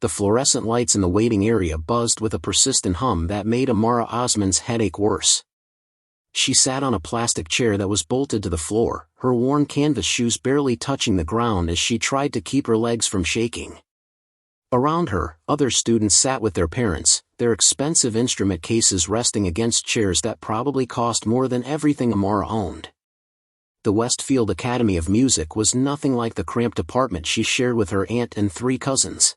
The fluorescent lights in the waiting area buzzed with a persistent hum that made Amara Osman's headache worse. She sat on a plastic chair that was bolted to the floor, her worn canvas shoes barely touching the ground as she tried to keep her legs from shaking. Around her, other students sat with their parents, their expensive instrument cases resting against chairs that probably cost more than everything Amara owned. The Westfield Academy of Music was nothing like the cramped apartment she shared with her aunt and 3 cousins.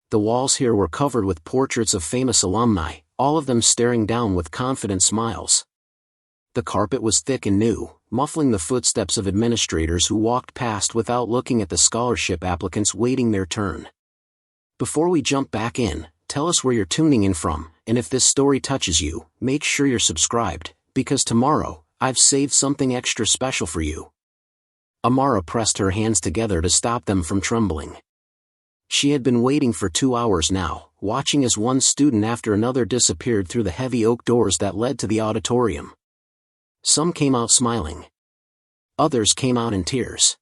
The walls here were covered with portraits of famous alumni, all of them staring down with confident smiles. The carpet was thick and new, muffling the footsteps of administrators who walked past without looking at the scholarship applicants waiting their turn. Before we jump back in, tell us where you're tuning in from, and if this story touches you, make sure you're subscribed, because tomorrow, I've saved something extra special for you. Amara pressed her hands together to stop them from trembling. She had been waiting for 2 hours now, watching as one student after another disappeared through the heavy oak doors that led to the auditorium. Some came out smiling. Others came out in tears.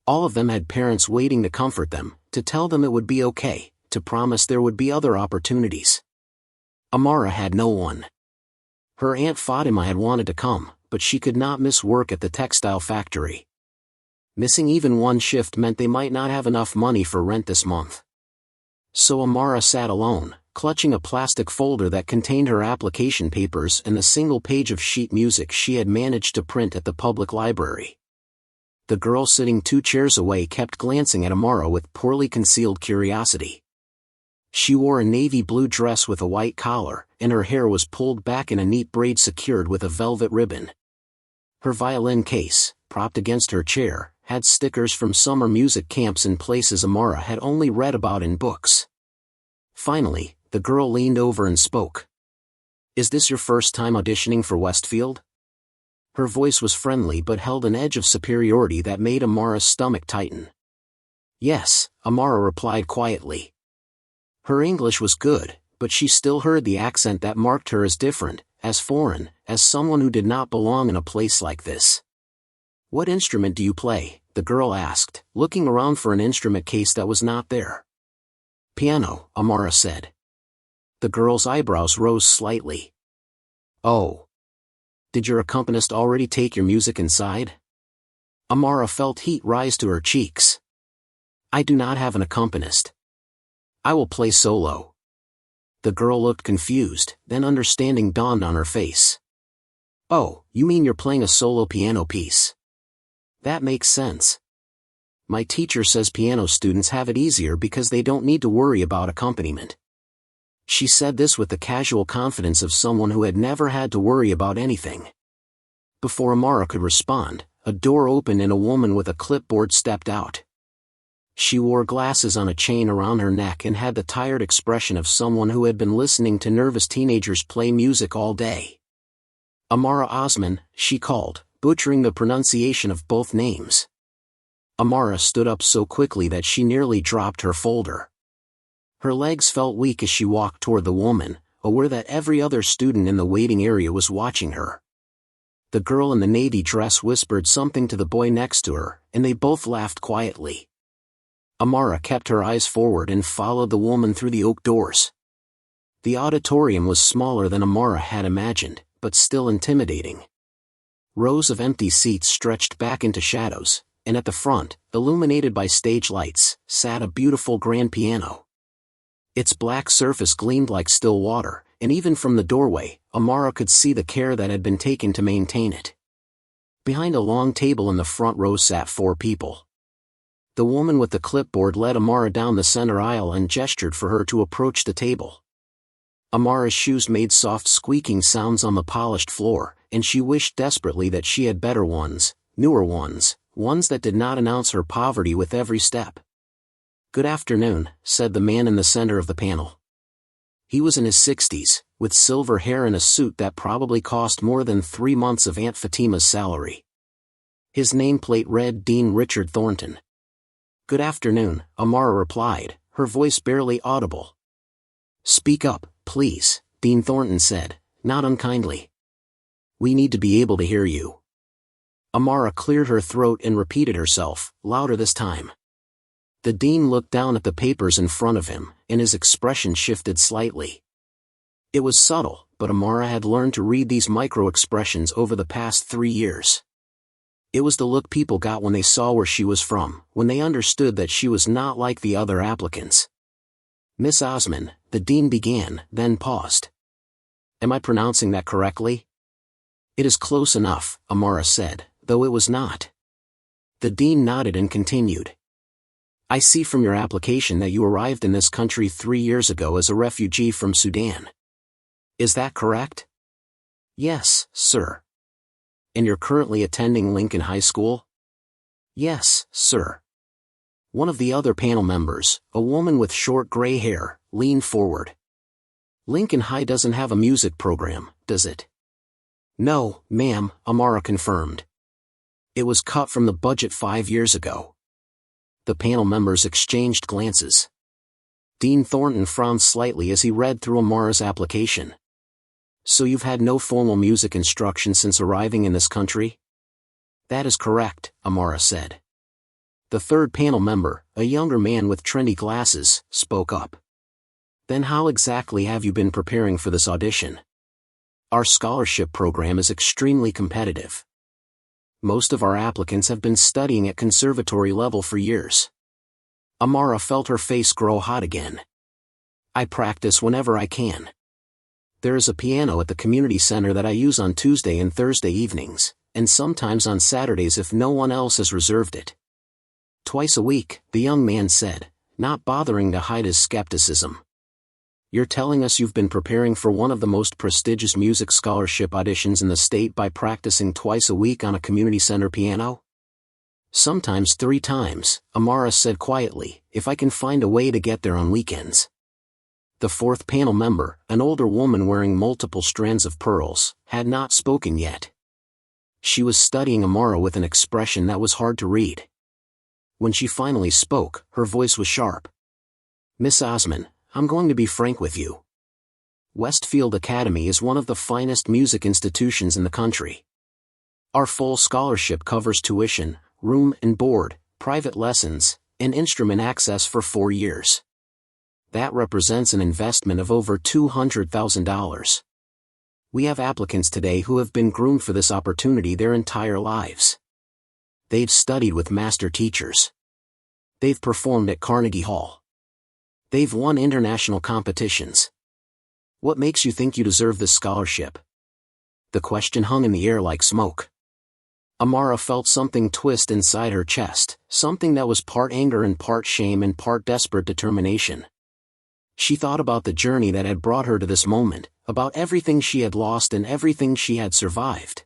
All of them had parents waiting to comfort them, to tell them it would be okay, to promise there would be other opportunities. Amara had no one. Her Aunt Fatima had wanted to come, but she could not miss work at the textile factory. Missing even one shift meant they might not have enough money for rent this month. So Amara sat alone, clutching a plastic folder that contained her application papers and the single page of sheet music she had managed to print at the public library. The girl sitting 2 chairs away kept glancing at Amara with poorly concealed curiosity. She wore a navy blue dress with a white collar, and her hair was pulled back in a neat braid secured with a velvet ribbon. Her violin case, propped against her chair, had stickers from summer music camps in places Amara had only read about in books. Finally, the girl leaned over and spoke. "Is this your first time auditioning for Westfield?" Her voice was friendly but held an edge of superiority that made Amara's stomach tighten. "Yes," Amara replied quietly. Her English was good, but she still heard the accent that marked her as different, as foreign, as someone who did not belong in a place like this. "What instrument do you play?" the girl asked, looking around for an instrument case that was not there. "Piano," Amara said. The girl's eyebrows rose slightly. "Oh. Did your accompanist already take your music inside?" Amara felt heat rise to her cheeks. "I do not have an accompanist. I will play solo." The girl looked confused, then understanding dawned on her face. "Oh, you mean you're playing a solo piano piece? That makes sense. My teacher says piano students have it easier because they don't need to worry about accompaniment." She said this with the casual confidence of someone who had never had to worry about anything. Before Amara could respond, a door opened and a woman with a clipboard stepped out. She wore glasses on a chain around her neck and had the tired expression of someone who had been listening to nervous teenagers play music all day. "Amara Osman," she called, butchering the pronunciation of both names. Amara stood up so quickly that she nearly dropped her folder. Her legs felt weak as she walked toward the woman, aware that every other student in the waiting area was watching her. The girl in the navy dress whispered something to the boy next to her, and they both laughed quietly. Amara kept her eyes forward and followed the woman through the oak doors. The auditorium was smaller than Amara had imagined, but still intimidating. Rows of empty seats stretched back into shadows, and at the front, illuminated by stage lights, sat a beautiful grand piano. Its black surface gleamed like still water, and even from the doorway, Amara could see the care that had been taken to maintain it. Behind a long table in the front row sat 4 people. The woman with the clipboard led Amara down the center aisle and gestured for her to approach the table. Amara's shoes made soft squeaking sounds on the polished floor, and she wished desperately that she had better ones, newer ones, ones that did not announce her poverty with every step. "Good afternoon," said the man in the center of the panel. He was in his 60s, with silver hair and a suit that probably cost more than 3 months of Aunt Fatima's salary. His nameplate read Dean Richard Thornton. "Good afternoon," Amara replied, her voice barely audible. "Speak up, please," Dean Thornton said, not unkindly. "We need to be able to hear you." Amara cleared her throat and repeated herself, louder this time. The dean looked down at the papers in front of him, and his expression shifted slightly. It was subtle, but Amara had learned to read these micro-expressions over the past 3 years. It was the look people got when they saw where she was from, when they understood that she was not like the other applicants. "Miss Osman," the dean began, then paused. "Am I pronouncing that correctly?" "It is close enough," Amara said, though it was not. The dean nodded and continued. "I see from your application that you arrived in this country 3 years ago as a refugee from Sudan. Is that correct?" "Yes, sir." "And you're currently attending Lincoln High School?" "Yes, sir." One of the other panel members, a woman with short gray hair, leaned forward. "Lincoln High doesn't have a music program, does it?" "No, ma'am," Amara confirmed. "It was cut from the budget 5 years ago." The panel members exchanged glances. Dean Thornton frowned slightly as he read through Amara's application. "So you've had no formal music instruction since arriving in this country?" "That is correct," Amara said. The third panel member, a younger man with trendy glasses, spoke up. "Then how exactly have you been preparing for this audition?" "Our scholarship program is extremely competitive. Most of our applicants have been studying at conservatory level for years." Amara felt her face grow hot again. "I practice whenever I can. There is a piano at the community center that I use on Tuesday and Thursday evenings, and sometimes on Saturdays if no one else has reserved it." "Twice a week," the young man said, not bothering to hide his skepticism. "You're telling us you've been preparing for one of the most prestigious music scholarship auditions in the state by practicing twice a week on a community center piano?" "Sometimes 3 times, Amara said quietly, "if I can find a way to get there on weekends." The fourth panel member, an older woman wearing multiple strands of pearls, had not spoken yet. She was studying Amara with an expression that was hard to read. When she finally spoke, her voice was sharp. "Miss Osman, I'm going to be frank with you. Westfield Academy is one of the finest music institutions in the country. Our full scholarship covers tuition, room and board, private lessons, and instrument access for 4 years. That represents an investment of over $200,000. We have applicants today who have been groomed for this opportunity their entire lives. They've studied with master teachers. They've performed at Carnegie Hall. They've won international competitions. What makes you think you deserve this scholarship?" The question hung in the air like smoke. Amara felt something twist inside her chest, something that was part anger and part shame and part desperate determination. She thought about the journey that had brought her to this moment, about everything she had lost and everything she had survived.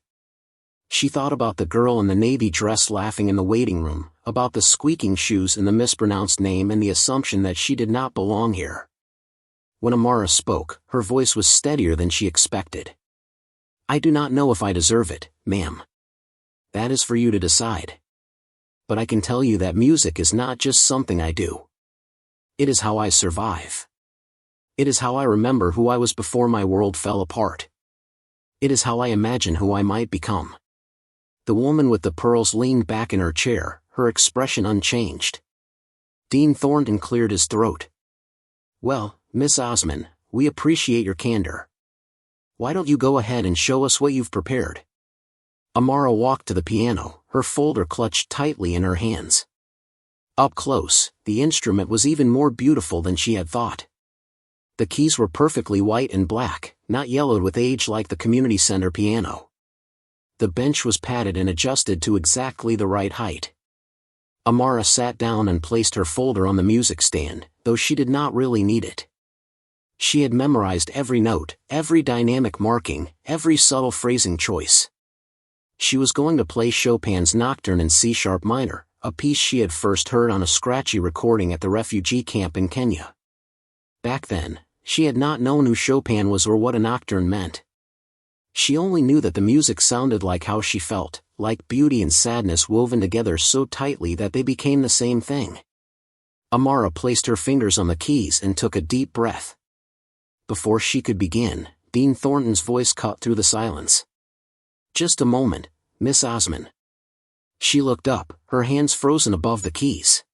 She thought about the girl in the navy dress laughing in the waiting room, about the squeaking shoes and the mispronounced name and the assumption that she did not belong here. When Amara spoke, her voice was steadier than she expected. "I do not know if I deserve it, ma'am. That is for you to decide. But I can tell you that music is not just something I do. It is how I survive. It is how I remember who I was before my world fell apart. It is how I imagine who I might become." The woman with the pearls leaned back in her chair, her expression unchanged. Dean Thornton cleared his throat. "Well, Miss Osman, we appreciate your candor. Why don't you go ahead and show us what you've prepared?" Amara walked to the piano, her folder clutched tightly in her hands. Up close, the instrument was even more beautiful than she had thought. The keys were perfectly white and black, not yellowed with age like the community center piano. The bench was padded and adjusted to exactly the right height. Amara sat down and placed her folder on the music stand, though she did not really need it. She had memorized every note, every dynamic marking, every subtle phrasing choice. She was going to play Chopin's Nocturne in C-sharp minor, a piece she had first heard on a scratchy recording at the refugee camp in Kenya. Back then, she had not known who Chopin was or what a nocturne meant. She only knew that the music sounded like how she felt, like beauty and sadness woven together so tightly that they became the same thing. Amara placed her fingers on the keys and took a deep breath. Before she could begin, Dean Thornton's voice cut through the silence. "Just a moment, Miss Osman." She looked up, her hands frozen above the keys.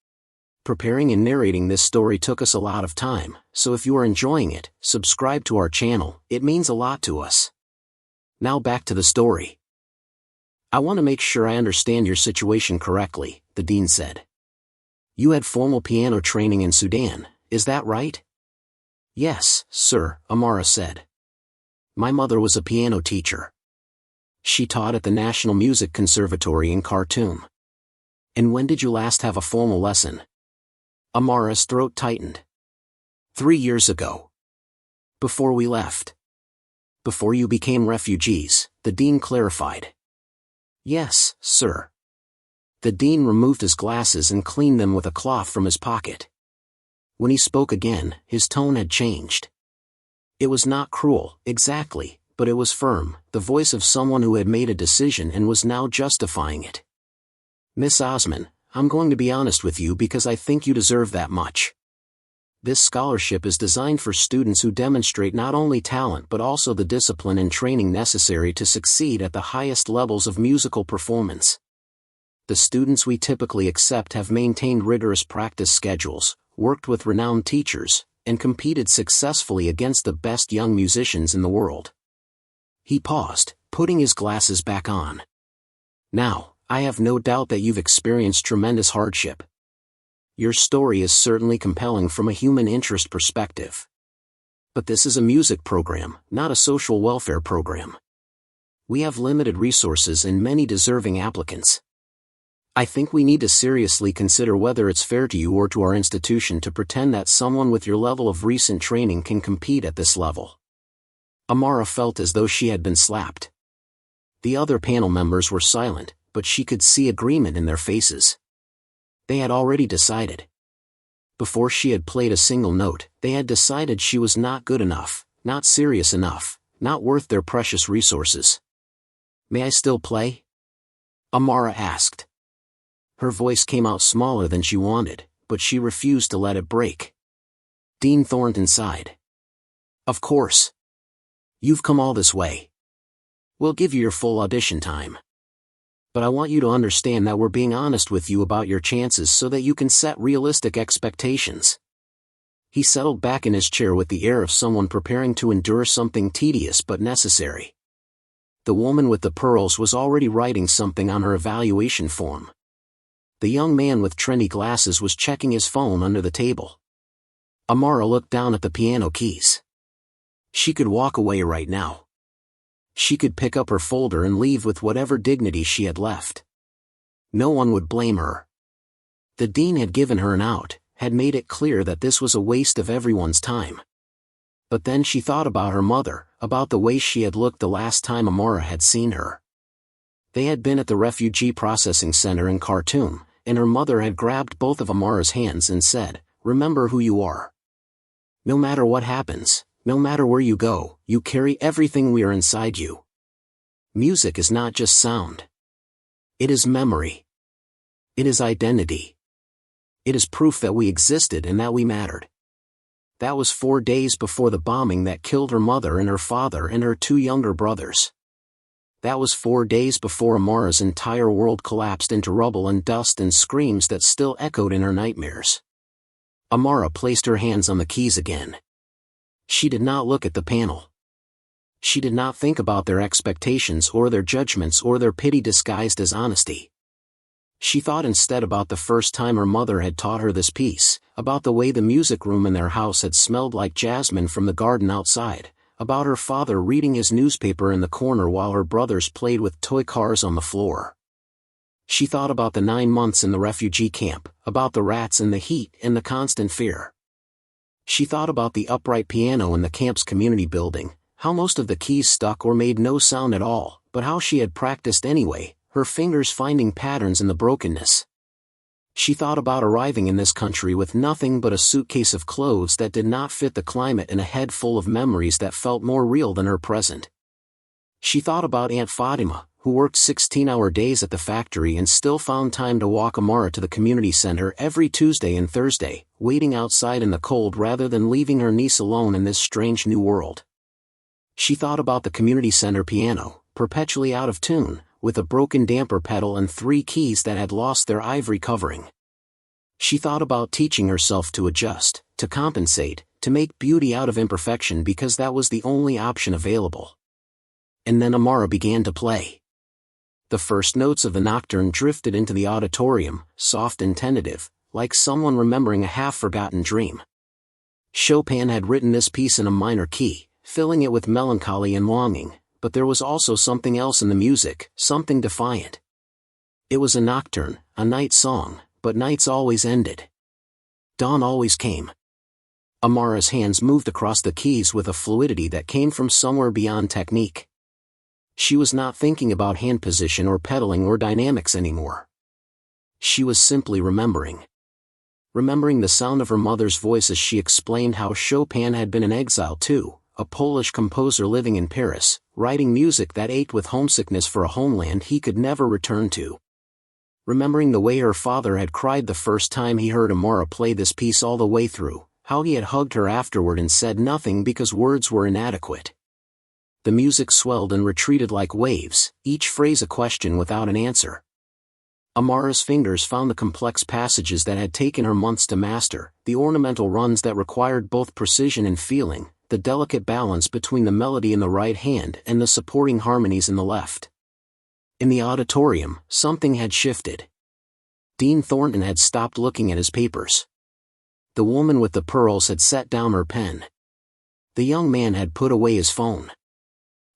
Preparing and narrating this story took us a lot of time, so if you are enjoying it, subscribe to our channel, it means a lot to us. Now back to the story. I want to make sure I understand your situation correctly, the dean said. You had formal piano training in Sudan, is that right? Yes, sir, Amara said. My mother was a piano teacher. She taught at the National Music Conservatory in Khartoum. And when did you last have a formal lesson? Amara's throat tightened. 3 years ago. Before we left. Before you became refugees, the dean clarified. Yes, sir. The dean removed his glasses and cleaned them with a cloth from his pocket. When he spoke again, his tone had changed. It was not cruel, exactly, but it was firm, the voice of someone who had made a decision and was now justifying it. Miss Osman, I'm going to be honest with you because I think you deserve that much. This scholarship is designed for students who demonstrate not only talent but also the discipline and training necessary to succeed at the highest levels of musical performance. The students we typically accept have maintained rigorous practice schedules, worked with renowned teachers, and competed successfully against the best young musicians in the world. He paused, putting his glasses back on. Now, I have no doubt that you've experienced tremendous hardship. Your story is certainly compelling from a human interest perspective. But this is a music program, not a social welfare program. We have limited resources and many deserving applicants. I think we need to seriously consider whether it's fair to you or to our institution to pretend that someone with your level of recent training can compete at this level. Amara felt as though she had been slapped. The other panel members were silent, but she could see agreement in their faces. They had already decided. Before she had played a single note, they had decided she was not good enough, not serious enough, not worth their precious resources. May I still play? Amara asked. Her voice came out smaller than she wanted, but she refused to let it break. Dean Thornton sighed. Of course. You've come all this way. We'll give you your full audition time. But I want you to understand that we're being honest with you about your chances so that you can set realistic expectations. He settled back in his chair with the air of someone preparing to endure something tedious but necessary. The woman with the pearls was already writing something on her evaluation form. The young man with trendy glasses was checking his phone under the table. Amara looked down at the piano keys. She could walk away right now. She could pick up her folder and leave with whatever dignity she had left. No one would blame her. The dean had given her an out, had made it clear that this was a waste of everyone's time. But then she thought about her mother, about the way she had looked the last time Amara had seen her. They had been at the Refugee Processing Center in Khartoum, and her mother had grabbed both of Amara's hands and said, "Remember who you are. No matter what happens, no matter where you go, you carry everything we are inside you." Music is not just sound. It is memory. It is identity. It is proof that we existed and that we mattered. That was 4 days before the bombing that killed her mother and her father and her 2 younger brothers. That was 4 days before Amara's entire world collapsed into rubble and dust and screams that still echoed in her nightmares. Amara placed her hands on the keys again. She did not look at the panel. She did not think about their expectations or their judgments or their pity disguised as honesty. She thought instead about the first time her mother had taught her this piece, about the way the music room in their house had smelled like jasmine from the garden outside, about her father reading his newspaper in the corner while her brothers played with toy cars on the floor. She thought about the 9 months in the refugee camp, about the rats and the heat and the constant fear. She thought about the upright piano in the camp's community building, how most of the keys stuck or made no sound at all, but how she had practiced anyway, her fingers finding patterns in the brokenness. She thought about arriving in this country with nothing but a suitcase of clothes that did not fit the climate and a head full of memories that felt more real than her present. She thought about Aunt Fatima, who worked 16-hour days at the factory and still found time to walk Amara to the community center every Tuesday and Thursday, waiting outside in the cold rather than leaving her niece alone in this strange new world. She thought about the community center piano, perpetually out of tune, with a broken damper pedal and 3 keys that had lost their ivory covering. She thought about teaching herself to adjust, to compensate, to make beauty out of imperfection because that was the only option available. And then Amara began to play. The first notes of the nocturne drifted into the auditorium, soft and tentative, like someone remembering a half-forgotten dream. Chopin had written this piece in a minor key, filling it with melancholy and longing, but there was also something else in the music, something defiant. It was a nocturne, a night song, but nights always ended. Dawn always came. Amara's hands moved across the keys with a fluidity that came from somewhere beyond technique. She was not thinking about hand position or pedaling or dynamics anymore. She was simply remembering. Remembering the sound of her mother's voice as she explained how Chopin had been in exile too, a Polish composer living in Paris, writing music that ached with homesickness for a homeland he could never return to. Remembering the way her father had cried the first time he heard Amara play this piece all the way through, how he had hugged her afterward and said nothing because words were inadequate. The music swelled and retreated like waves, each phrase a question without an answer. Amara's fingers found the complex passages that had taken her months to master, the ornamental runs that required both precision and feeling, the delicate balance between the melody in the right hand and the supporting harmonies in the left. In the auditorium, something had shifted. Dean Thornton had stopped looking at his papers. The woman with the pearls had set down her pen. The young man had put away his phone.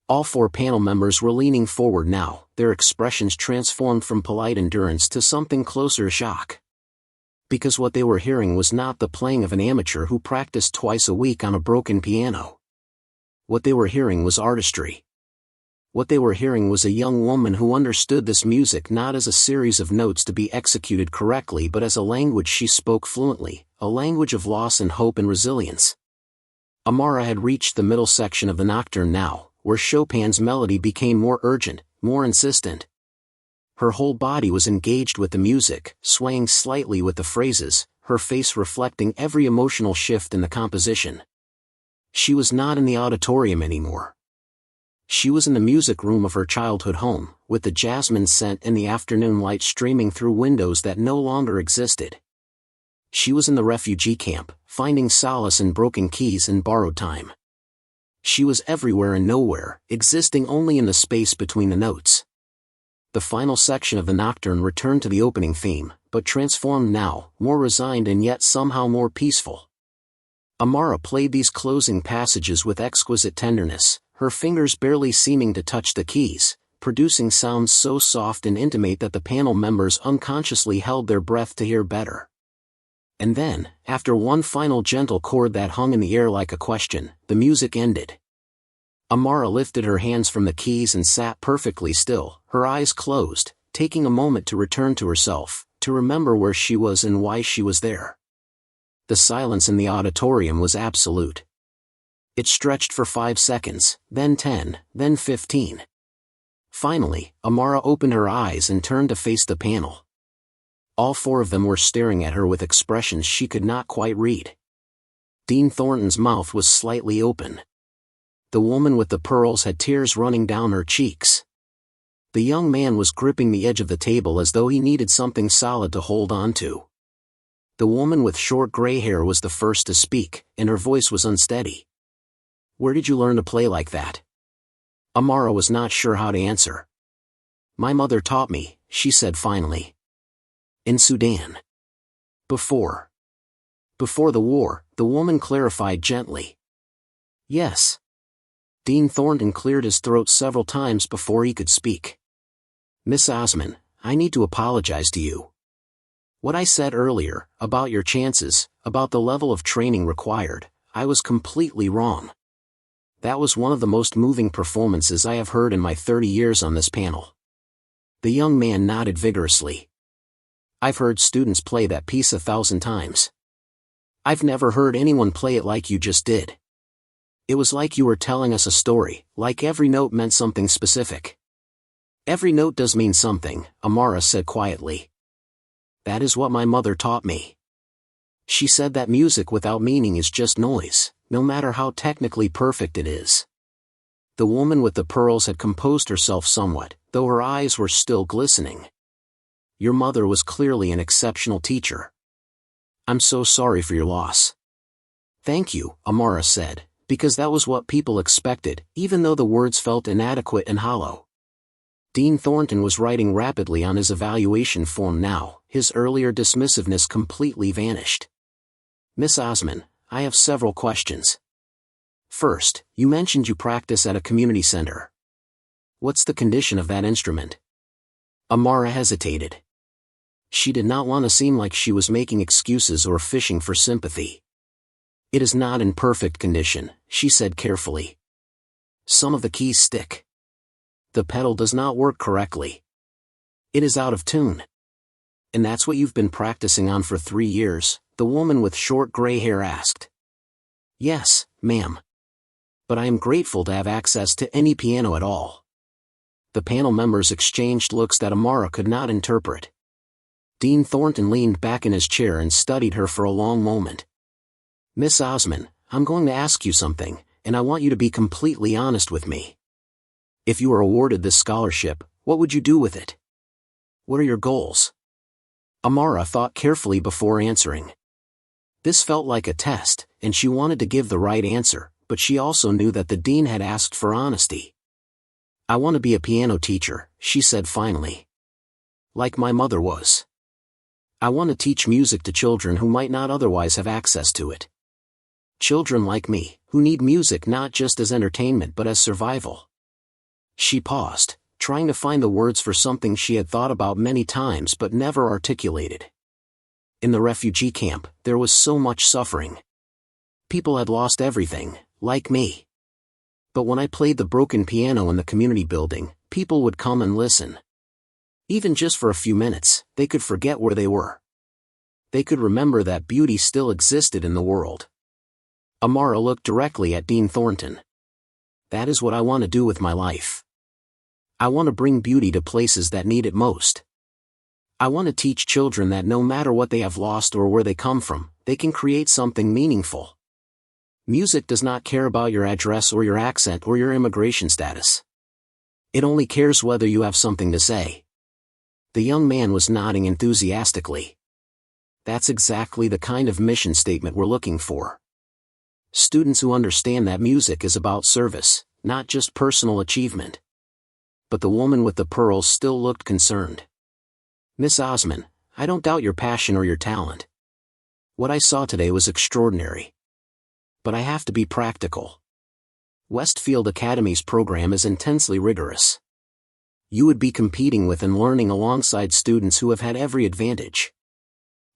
All four panel members were leaning forward now, their expressions transformed from polite endurance to something closer to shock. Because what they were hearing was not the playing of an amateur who practiced twice a week on a broken piano. What they were hearing was artistry. What they were hearing was a young woman who understood this music not as a series of notes to be executed correctly but as a language she spoke fluently, a language of loss and hope and resilience. Amara had reached the middle section of the nocturne now, where Chopin's melody became more urgent, more insistent. Her whole body was engaged with the music, swaying slightly with the phrases, her face reflecting every emotional shift in the composition. She was not in the auditorium anymore. She was in the music room of her childhood home, with the jasmine scent and the afternoon light streaming through windows that no longer existed. She was in the refugee camp, finding solace in broken keys and borrowed time. She was everywhere and nowhere, existing only in the space between the notes. The final section of the nocturne returned to the opening theme, but transformed now, more resigned and yet somehow more peaceful. Amara played these closing passages with exquisite tenderness, her fingers barely seeming to touch the keys, producing sounds so soft and intimate that the panel members unconsciously held their breath to hear better. And then, after one final gentle chord that hung in the air like a question, the music ended. Amara lifted her hands from the keys and sat perfectly still, her eyes closed, taking a moment to return to herself, to remember where she was and why she was there. The silence in the auditorium was absolute. It stretched for 5 seconds, then 10, then 15. Finally, Amara opened her eyes and turned to face the panel. All four of them were staring at her with expressions she could not quite read. Dean Thornton's mouth was slightly open. The woman with the pearls had tears running down her cheeks. The young man was gripping the edge of the table as though he needed something solid to hold on to. The woman with short gray hair was the first to speak, and her voice was unsteady. "Where did you learn to play like that?" Amara was not sure how to answer. "My mother taught me," she said finally. "In Sudan." Before the war," the woman clarified gently. "Yes." Dean Thornton cleared his throat several times before he could speak. "Miss Osman, I need to apologize to you. What I said earlier, about your chances, about the level of training required, I was completely wrong. That was one of the most moving performances I have heard in my 30 years on this panel." The young man nodded vigorously. "I've heard students play that piece 1,000 times. I've never heard anyone play it like you just did. It was like you were telling us a story, like every note meant something specific." "Every note does mean something," Amara said quietly. "That is what my mother taught me. She said that music without meaning is just noise, no matter how technically perfect it is." The woman with the pearls had composed herself somewhat, though her eyes were still glistening. "Your mother was clearly an exceptional teacher. I'm so sorry for your loss. Thank you, Amara said, because that was what people expected, even though the words felt inadequate and hollow. Dean Thornton was writing rapidly on his evaluation form now, his earlier dismissiveness completely vanished. Miss Osman, I have several questions. First, you mentioned you practice at a community center. What's the condition of that instrument? Amara hesitated. She did not want to seem like she was making excuses or fishing for sympathy. It is not in perfect condition, she said carefully. Some of the keys stick. The pedal does not work correctly. It is out of tune. And that's what you've been practicing on for 3 years, the woman with short gray hair asked. Yes, ma'am. But I am grateful to have access to any piano at all. The panel members exchanged looks that Amara could not interpret. Dean Thornton leaned back in his chair and studied her for a long moment. Miss Osman, I'm going to ask you something, and I want you to be completely honest with me. If you were awarded this scholarship, what would you do with it? What are your goals? Amara thought carefully before answering. This felt like a test, and she wanted to give the right answer, but she also knew that the dean had asked for honesty. I want to be a piano teacher, she said finally. Like my mother was. I want to teach music to children who might not otherwise have access to it. Children like me, who need music not just as entertainment but as survival. She paused, trying to find the words for something she had thought about many times but never articulated. In the refugee camp, there was so much suffering. People had lost everything, like me. But when I played the broken piano in the community building, people would come and listen. Even just for a few minutes, they could forget where they were. They could remember that beauty still existed in the world. Amara looked directly at Dean Thornton. That is what I want to do with my life. I want to bring beauty to places that need it most. I want to teach children that no matter what they have lost or where they come from, they can create something meaningful. Music does not care about your address or your accent or your immigration status. It only cares whether you have something to say. The young man was nodding enthusiastically. That's exactly the kind of mission statement we're looking for. Students who understand that music is about service, not just personal achievement. But the woman with the pearls still looked concerned. Miss Osman, I don't doubt your passion or your talent. What I saw today was extraordinary. But I have to be practical. Westfield Academy's program is intensely rigorous. You would be competing with and learning alongside students who have had every advantage.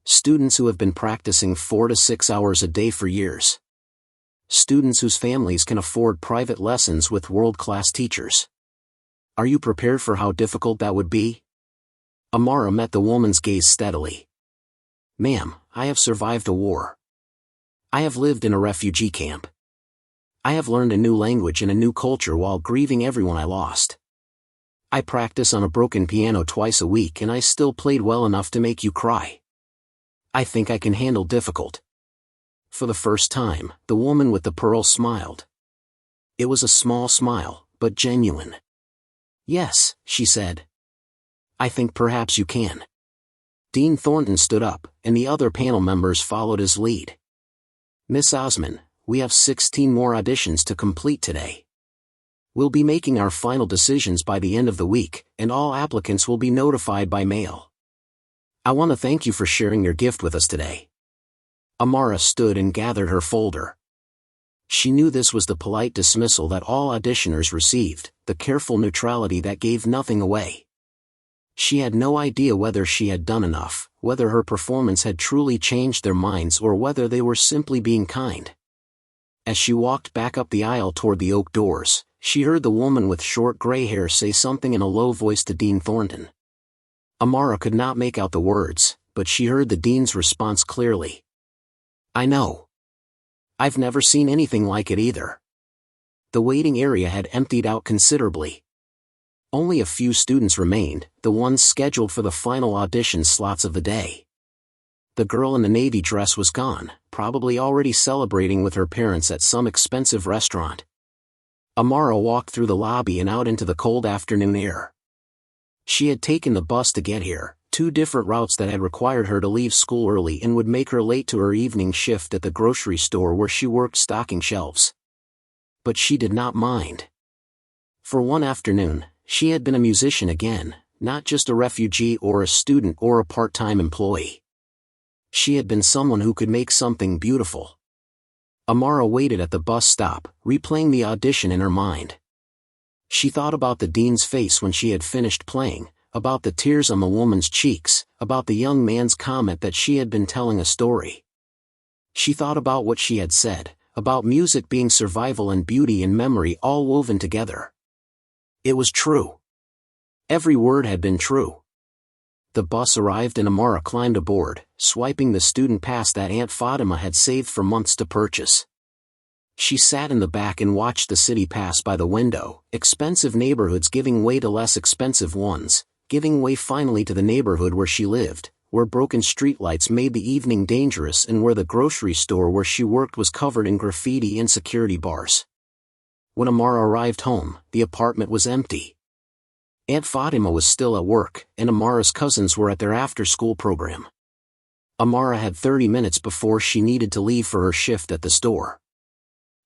Students who have been practicing 4 to 6 hours a day for years. Students whose families can afford private lessons with world-class teachers. Are you prepared for how difficult that would be? Amara met the woman's gaze steadily. Ma'am, I have survived a war. I have lived in a refugee camp. I have learned a new language and a new culture while grieving everyone I lost. I practice on a broken piano twice a week and I still played well enough to make you cry. I think I can handle difficult. For the first time, the woman with the pearl smiled. It was a small smile, but genuine. Yes, she said. I think perhaps you can. Dean Thornton stood up, and the other panel members followed his lead. Miss Osman, we have 16 more auditions to complete today. We'll be making our final decisions by the end of the week, and all applicants will be notified by mail. I want to thank you for sharing your gift with us today. Amara stood and gathered her folder. She knew this was the polite dismissal that all auditioners received, the careful neutrality that gave nothing away. She had no idea whether she had done enough, whether her performance had truly changed their minds or whether they were simply being kind. As she walked back up the aisle toward the oak doors, she heard the woman with short gray hair say something in a low voice to Dean Thornton. Amara could not make out the words, but she heard the dean's response clearly. I know. I've never seen anything like it either. The waiting area had emptied out considerably. Only a few students remained, the ones scheduled for the final audition slots of the day. The girl in the navy dress was gone, probably already celebrating with her parents at some expensive restaurant. Amara walked through the lobby and out into the cold afternoon air. She had taken the bus to get here, 2 different routes that had required her to leave school early and would make her late to her evening shift at the grocery store where she worked stocking shelves. But she did not mind. For one afternoon, she had been a musician again, not just a refugee or a student or a part-time employee. She had been someone who could make something beautiful. Amara waited at the bus stop, replaying the audition in her mind. She thought about the dean's face when she had finished playing, about the tears on the woman's cheeks, about the young man's comment that she had been telling a story. She thought about what she had said, about music being survival and beauty and memory all woven together. It was true. Every word had been true. The bus arrived and Amara climbed aboard, swiping the student pass that Aunt Fatima had saved for months to purchase. She sat in the back and watched the city pass by the window, expensive neighborhoods giving way to less expensive ones, giving way finally to the neighborhood where she lived, where broken streetlights made the evening dangerous and where the grocery store where she worked was covered in graffiti and security bars. When Amara arrived home, the apartment was empty. Aunt Fatima was still at work, and Amara's cousins were at their after-school program. Amara had 30 minutes before she needed to leave for her shift at the store.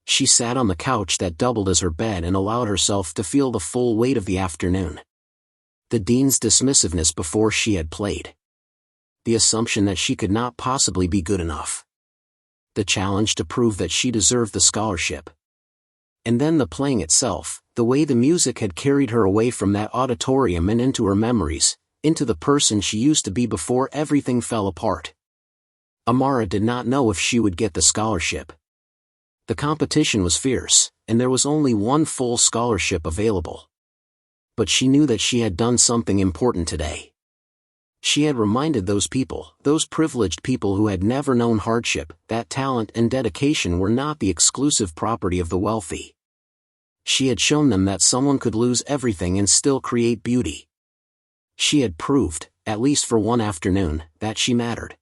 She sat on the couch that doubled as her bed and allowed herself to feel the full weight of the afternoon. The dean's dismissiveness before she had played. The assumption that she could not possibly be good enough. The challenge to prove that she deserved the scholarship. And then the playing itself, the way the music had carried her away from that auditorium and into her memories, into the person she used to be before everything fell apart. Amara did not know if she would get the scholarship. The competition was fierce, and there was only one full scholarship available. But she knew that she had done something important today. She had reminded those people, those privileged people who had never known hardship, that talent and dedication were not the exclusive property of the wealthy. She had shown them that someone could lose everything and still create beauty. She had proved, at least for one afternoon, that she mattered.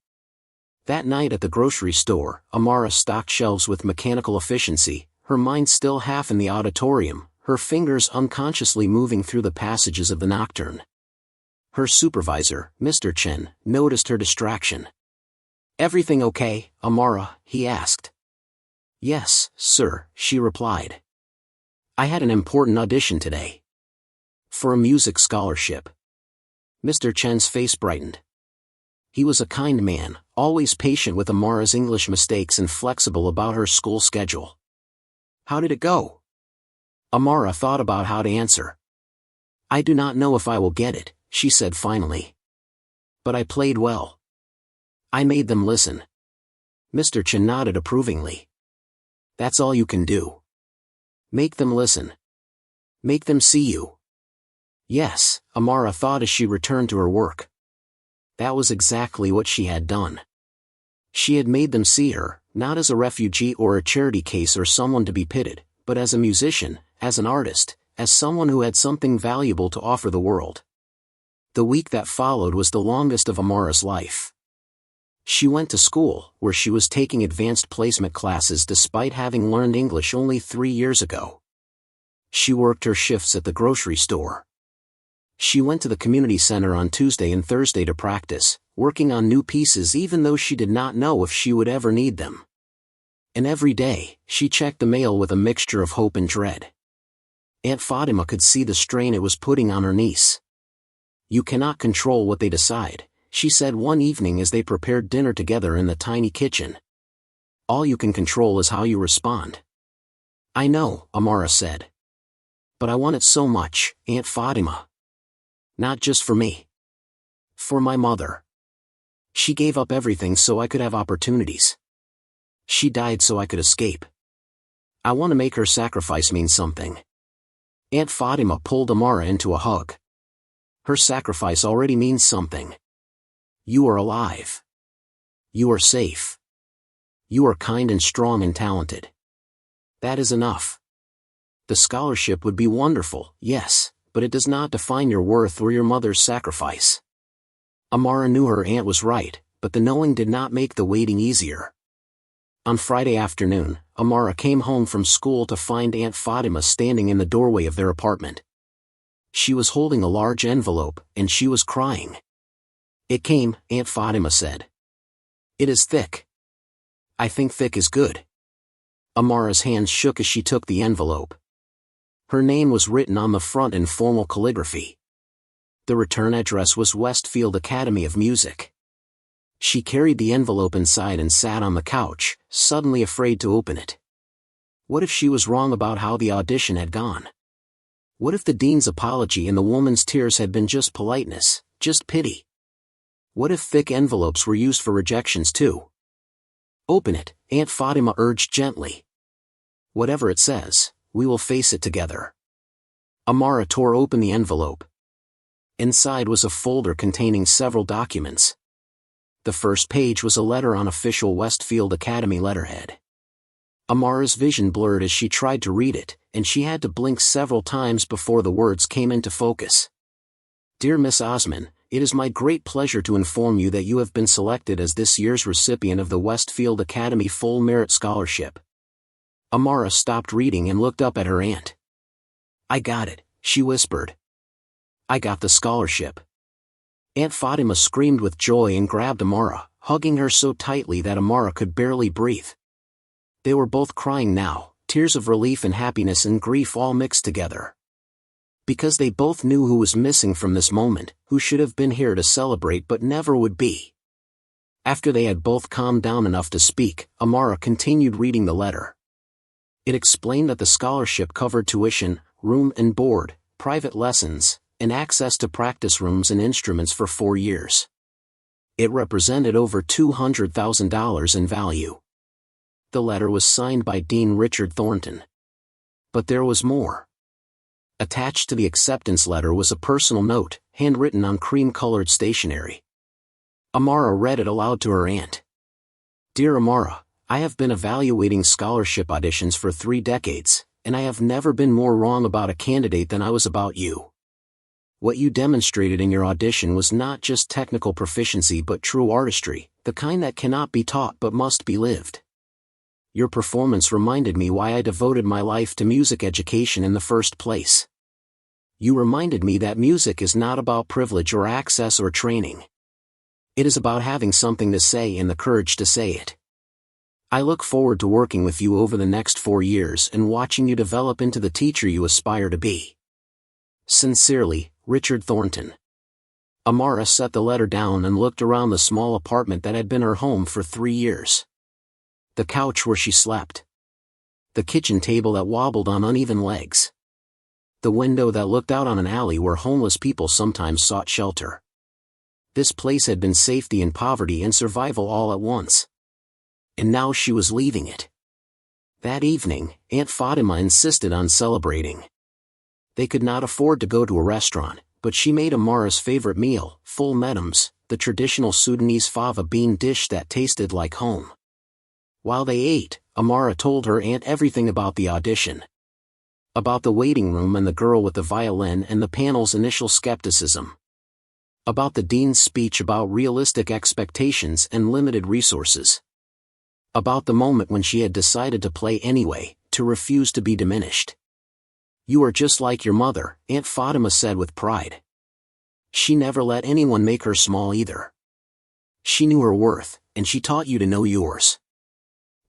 That night at the grocery store, Amara stocked shelves with mechanical efficiency, her mind still half in the auditorium, her fingers unconsciously moving through the passages of the nocturne. Her supervisor, Mr. Chen, noticed her distraction. "Everything okay, Amara?" he asked. "Yes, sir," she replied. "I had an important audition today. For a music scholarship." Mr. Chen's face brightened. He was a kind man, always patient with Amara's English mistakes and flexible about her school schedule. "How did it go?" Amara thought about how to answer. "I do not know if I will get it," she said finally. "But I played well. I made them listen." Mr. Chen nodded approvingly. "That's all you can do. Make them listen. Make them see you." Yes, Amara thought as she returned to her work. That was exactly what she had done. She had made them see her, not as a refugee or a charity case or someone to be pitied, but as a musician, as an artist, as someone who had something valuable to offer the world. The week that followed was the longest of Amara's life. She went to school, where she was taking advanced placement classes despite having learned English only 3 years ago. She worked her shifts at the grocery store. She went to the community center on Tuesday and Thursday to practice, working on new pieces even though she did not know if she would ever need them. And every day, she checked the mail with a mixture of hope and dread. Aunt Fatima could see the strain it was putting on her niece. "You cannot control what they decide," she said one evening as they prepared dinner together in the tiny kitchen. "All you can control is how you respond." "I know," Amara said. "But I want it so much, Aunt Fatima. Not just for me. For my mother. She gave up everything so I could have opportunities. She died so I could escape. I want to make her sacrifice mean something." Aunt Fatima pulled Amara into a hug. "Her sacrifice already means something. You are alive. You are safe. You are kind and strong and talented. That is enough. The scholarship would be wonderful, yes, but it does not define your worth or your mother's sacrifice." Amara knew her aunt was right, but the knowing did not make the waiting easier. On Friday afternoon, Amara came home from school to find Aunt Fatima standing in the doorway of their apartment. She was holding a large envelope, and she was crying. It came, Aunt Fatima said. It is thick. I think thick is good. Amara's hands shook as she took the envelope. Her name was written on the front in formal calligraphy. The return address was Westfield Academy of Music. She carried the envelope inside and sat on the couch, suddenly afraid to open it. What if she was wrong about how the audition had gone? What if the dean's apology and the woman's tears had been just politeness, just pity? What if thick envelopes were used for rejections too? Open it, Aunt Fatima urged gently. Whatever it says, we will face it together. Amara tore open the envelope. Inside was a folder containing several documents. The first page was a letter on official Westfield Academy letterhead. Amara's vision blurred as she tried to read it, and she had to blink several times before the words came into focus. Dear Miss Osman, it is my great pleasure to inform you that you have been selected as this year's recipient of the Westfield Academy Full Merit Scholarship. Amara stopped reading and looked up at her aunt. I got it, she whispered. I got the scholarship. Aunt Fatima screamed with joy and grabbed Amara, hugging her so tightly that Amara could barely breathe. They were both crying now, tears of relief and happiness and grief all mixed together. Because they both knew who was missing from this moment, who should have been here to celebrate but never would be. After they had both calmed down enough to speak, Amara continued reading the letter. It explained that the scholarship covered tuition, room and board, private lessons, and access to practice rooms and instruments for 4 years. It represented over $200,000 in value. The letter was signed by Dean Richard Thornton. But there was more. Attached to the acceptance letter was a personal note, handwritten on cream-colored stationery. Amara read it aloud to her aunt. Dear Amara, I have been evaluating scholarship auditions for 3 decades, and I have never been more wrong about a candidate than I was about you. What you demonstrated in your audition was not just technical proficiency but true artistry, the kind that cannot be taught but must be lived. Your performance reminded me why I devoted my life to music education in the first place. You reminded me that music is not about privilege or access or training. It is about having something to say and the courage to say it. I look forward to working with you over the next 4 years and watching you develop into the teacher you aspire to be. Sincerely, Richard Thornton. Amara set the letter down and looked around the small apartment that had been her home for 3 years. The couch where she slept. The kitchen table that wobbled on uneven legs. The window that looked out on an alley where homeless people sometimes sought shelter. This place had been safety and poverty and survival all at once. And now she was leaving it. That evening, Aunt Fatima insisted on celebrating. They could not afford to go to a restaurant, but she made Amara's favorite meal, full medams, the traditional Sudanese fava bean dish that tasted like home. While they ate, Amara told her aunt everything about the audition. About the waiting room and the girl with the violin and the panel's initial skepticism. About the dean's speech about realistic expectations and limited resources. About the moment when she had decided to play anyway, to refuse to be diminished. You are just like your mother, Aunt Fatima said with pride. She never let anyone make her small either. She knew her worth, and she taught you to know yours.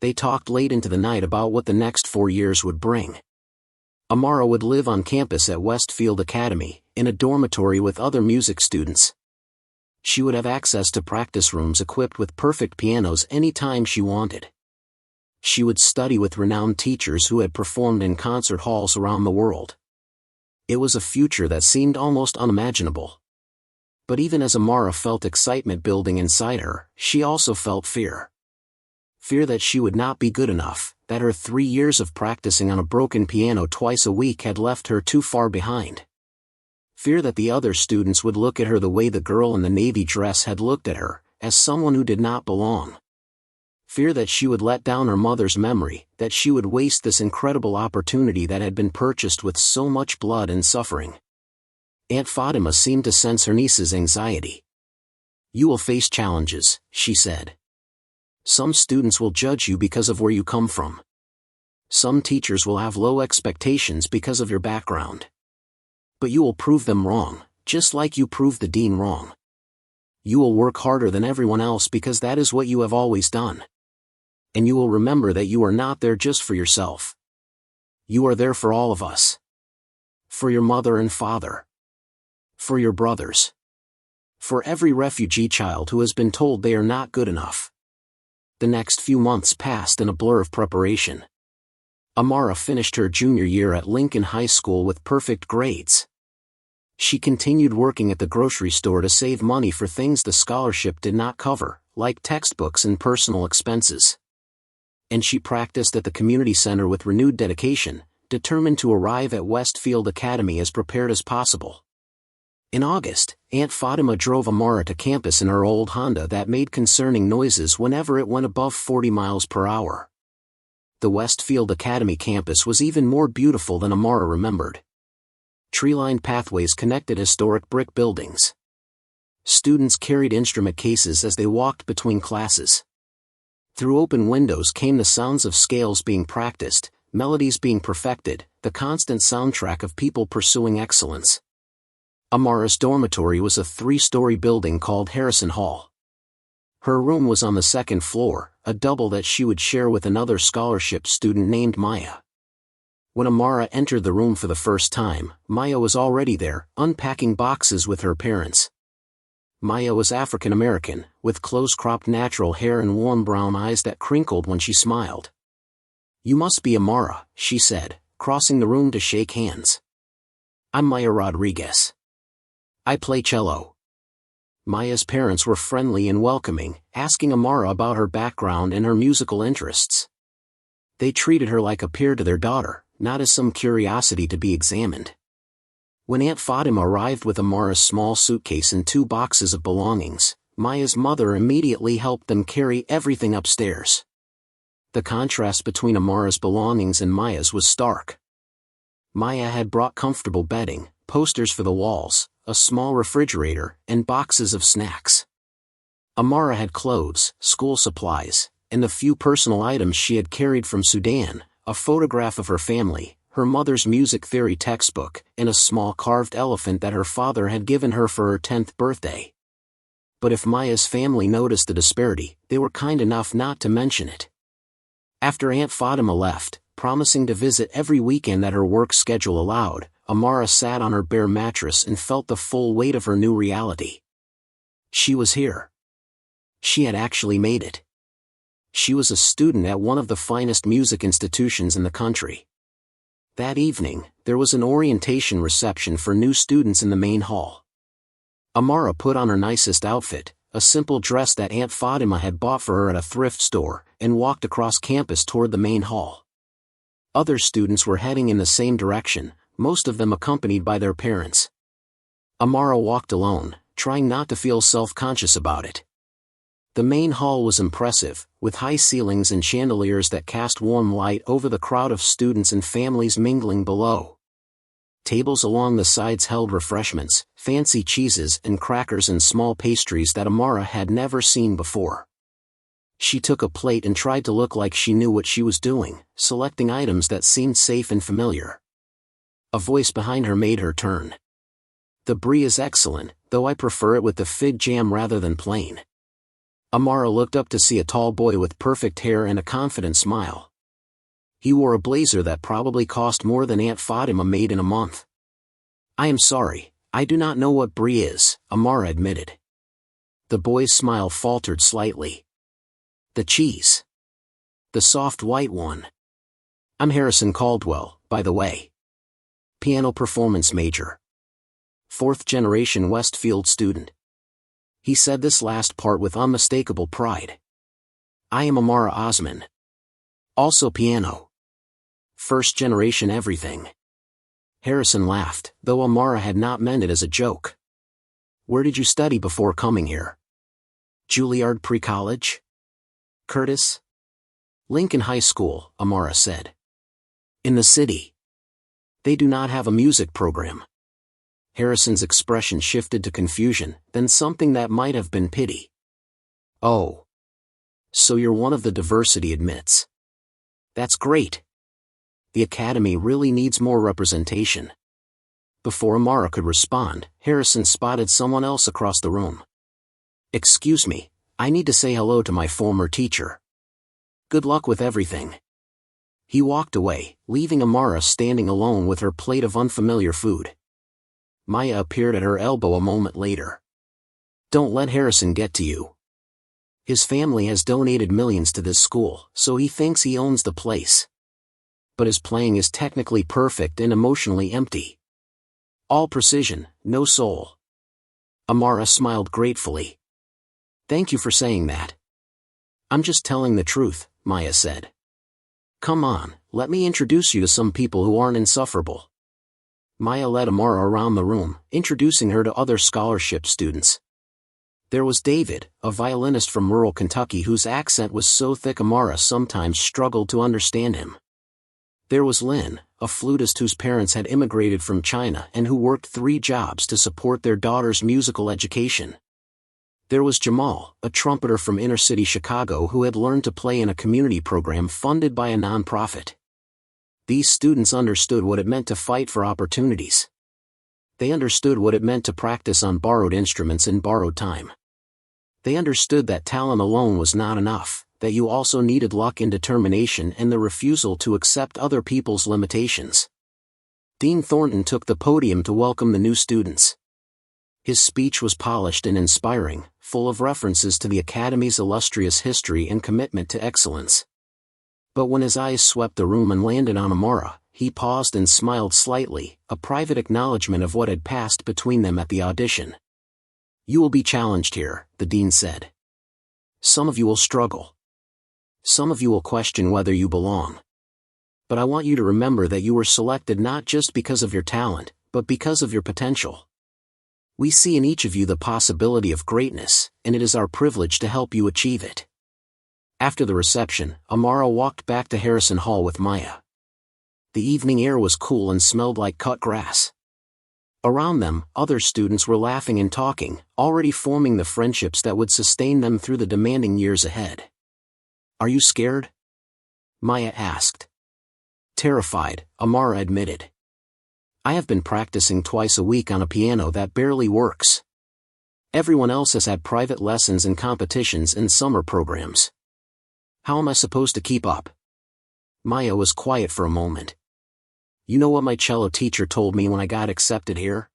They talked late into the night about what the next 4 years would bring. Amara would live on campus at Westfield Academy, in a dormitory with other music students. She would have access to practice rooms equipped with perfect pianos any time she wanted. She would study with renowned teachers who had performed in concert halls around the world. It was a future that seemed almost unimaginable. But even as Amara felt excitement building inside her, she also felt fear. Fear that she would not be good enough, that her 3 years of practicing on a broken piano twice a week had left her too far behind. Fear that the other students would look at her the way the girl in the navy dress had looked at her, as someone who did not belong. Fear that she would let down her mother's memory, that she would waste this incredible opportunity that had been purchased with so much blood and suffering. Aunt Fatima seemed to sense her niece's anxiety. You will face challenges, she said. Some students will judge you because of where you come from. Some teachers will have low expectations because of your background. But you will prove them wrong, just like you proved the dean wrong. You will work harder than everyone else because that is what you have always done. And you will remember that you are not there just for yourself. You are there for all of us. For your mother and father. For your brothers. For every refugee child who has been told they are not good enough. The next few months passed in a blur of preparation. Amara finished her junior year at Lincoln High School with perfect grades. She continued working at the grocery store to save money for things the scholarship did not cover, like textbooks and personal expenses. And she practiced at the community center with renewed dedication, determined to arrive at Westfield Academy as prepared as possible. In August, Aunt Fatima drove Amara to campus in her old Honda that made concerning noises whenever it went above 40 miles per hour. The Westfield Academy campus was even more beautiful than Amara remembered. Tree-lined pathways connected historic brick buildings. Students carried instrument cases as they walked between classes. Through open windows came the sounds of scales being practiced, melodies being perfected, the constant soundtrack of people pursuing excellence. Amara's dormitory was a 3-story building called Harrison Hall. Her room was on the second floor, a double that she would share with another scholarship student named Maya. When Amara entered the room for the first time, Maya was already there, unpacking boxes with her parents. Maya was African American, with close-cropped natural hair and warm brown eyes that crinkled when she smiled. "You must be Amara," she said, crossing the room to shake hands. "I'm Maya Rodriguez. I play cello." Maya's parents were friendly and welcoming, asking Amara about her background and her musical interests. They treated her like a peer to their daughter, not as some curiosity to be examined. When Aunt Fatima arrived with Amara's small suitcase and 2 boxes of belongings, Maya's mother immediately helped them carry everything upstairs. The contrast between Amara's belongings and Maya's was stark. Maya had brought comfortable bedding, posters for the walls, a small refrigerator, and boxes of snacks. Amara had clothes, school supplies, and the few personal items she had carried from Sudan, a photograph of her family, her mother's music theory textbook, and a small carved elephant that her father had given her for her 10th birthday. But if Maya's family noticed the disparity, they were kind enough not to mention it. After Aunt Fatima left, promising to visit every weekend that her work schedule allowed, Amara sat on her bare mattress and felt the full weight of her new reality. She was here. She had actually made it. She was a student at one of the finest music institutions in the country. That evening, there was an orientation reception for new students in the main hall. Amara put on her nicest outfit, a simple dress that Aunt Fatima had bought for her at a thrift store, and walked across campus toward the main hall. Other students were heading in the same direction, most of them accompanied by their parents. Amara walked alone, trying not to feel self-conscious about it. The main hall was impressive, with high ceilings and chandeliers that cast warm light over the crowd of students and families mingling below. Tables along the sides held refreshments, fancy cheeses and crackers and small pastries that Amara had never seen before. She took a plate and tried to look like she knew what she was doing, selecting items that seemed safe and familiar. A voice behind her made her turn. "The brie is excellent, though I prefer it with the fig jam rather than plain." Amara looked up to see a tall boy with perfect hair and a confident smile. He wore a blazer that probably cost more than Aunt Fatima made in a month. "I am sorry, I do not know what brie is," Amara admitted. The boy's smile faltered slightly. "The cheese. The soft white one. I'm Harrison Caldwell, by the way. Piano performance major. 4th-generation Westfield student." He said this last part with unmistakable pride. "I am Amara Osman. Also piano. 1st-generation everything." Harrison laughed, though Amara had not meant it as a joke. "Where did you study before coming here?" "Juilliard Pre-College? Curtis?" "Lincoln High School," Amara said. "In the city. They do not have a music program." Harrison's expression shifted to confusion, then something that might have been pity. "Oh. So you're one of the diversity admits. That's great. The academy really needs more representation." Before Amara could respond, Harrison spotted someone else across the room. Excuse me, I need to say hello to my former teacher. Good luck with everything. He walked away, leaving Amara standing alone with her plate of unfamiliar food. Maya appeared at her elbow a moment later. Don't let Harrison get to you. His family has donated millions to this school, so he thinks he owns the place. But his playing is technically perfect and emotionally empty. All precision, no soul. Amara smiled gratefully. Thank you for saying that. I'm just telling the truth, Maya said. Come on, let me introduce you to some people who aren't insufferable. Maya led Amara around the room, introducing her to other scholarship students. There was David, a violinist from rural Kentucky whose accent was so thick Amara sometimes struggled to understand him. There was Lynn, a flutist whose parents had immigrated from China and who worked 3 jobs to support their daughter's musical education. There was Jamal, a trumpeter from inner-city Chicago who had learned to play in a community program funded by a nonprofit. These students understood what it meant to fight for opportunities. They understood what it meant to practice on borrowed instruments in borrowed time. They understood that talent alone was not enough, that you also needed luck and determination and the refusal to accept other people's limitations. Dean Thornton took the podium to welcome the new students. His speech was polished and inspiring, full of references to the Academy's illustrious history and commitment to excellence. But when his eyes swept the room and landed on Amara, he paused and smiled slightly, a private acknowledgement of what had passed between them at the audition. You will be challenged here, the dean said. Some of you will struggle. Some of you will question whether you belong. But I want you to remember that you were selected not just because of your talent, but because of your potential. We see in each of you the possibility of greatness, and it is our privilege to help you achieve it. After the reception, Amara walked back to Harrison Hall with Maya. The evening air was cool and smelled like cut grass. Around them, other students were laughing and talking, already forming the friendships that would sustain them through the demanding years ahead. Are you scared? Maya asked. Terrified, Amara admitted. I have been practicing twice a week on a piano that barely works. Everyone else has had private lessons and competitions and summer programs. How am I supposed to keep up? Maya was quiet for a moment. You know what my cello teacher told me when I got accepted here?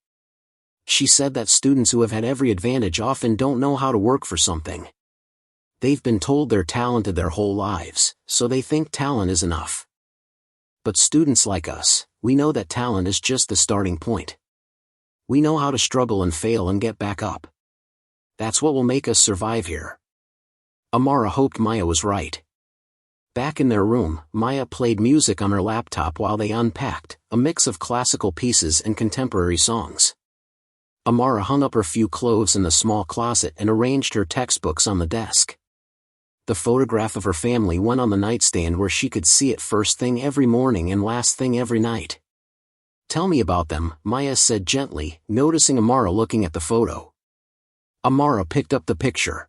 She said that students who have had every advantage often don't know how to work for something. They've been told they're talented their whole lives, so they think talent is enough. But students like us, we know that talent is just the starting point. We know how to struggle and fail and get back up. That's what will make us survive here. Amara hoped Maya was right. Back in their room, Maya played music on her laptop while they unpacked, a mix of classical pieces and contemporary songs. Amara hung up her few clothes in the small closet and arranged her textbooks on the desk. The photograph of her family went on the nightstand where she could see it first thing every morning and last thing every night. Tell me about them, Maya said gently, noticing Amara looking at the photo. Amara picked up the picture.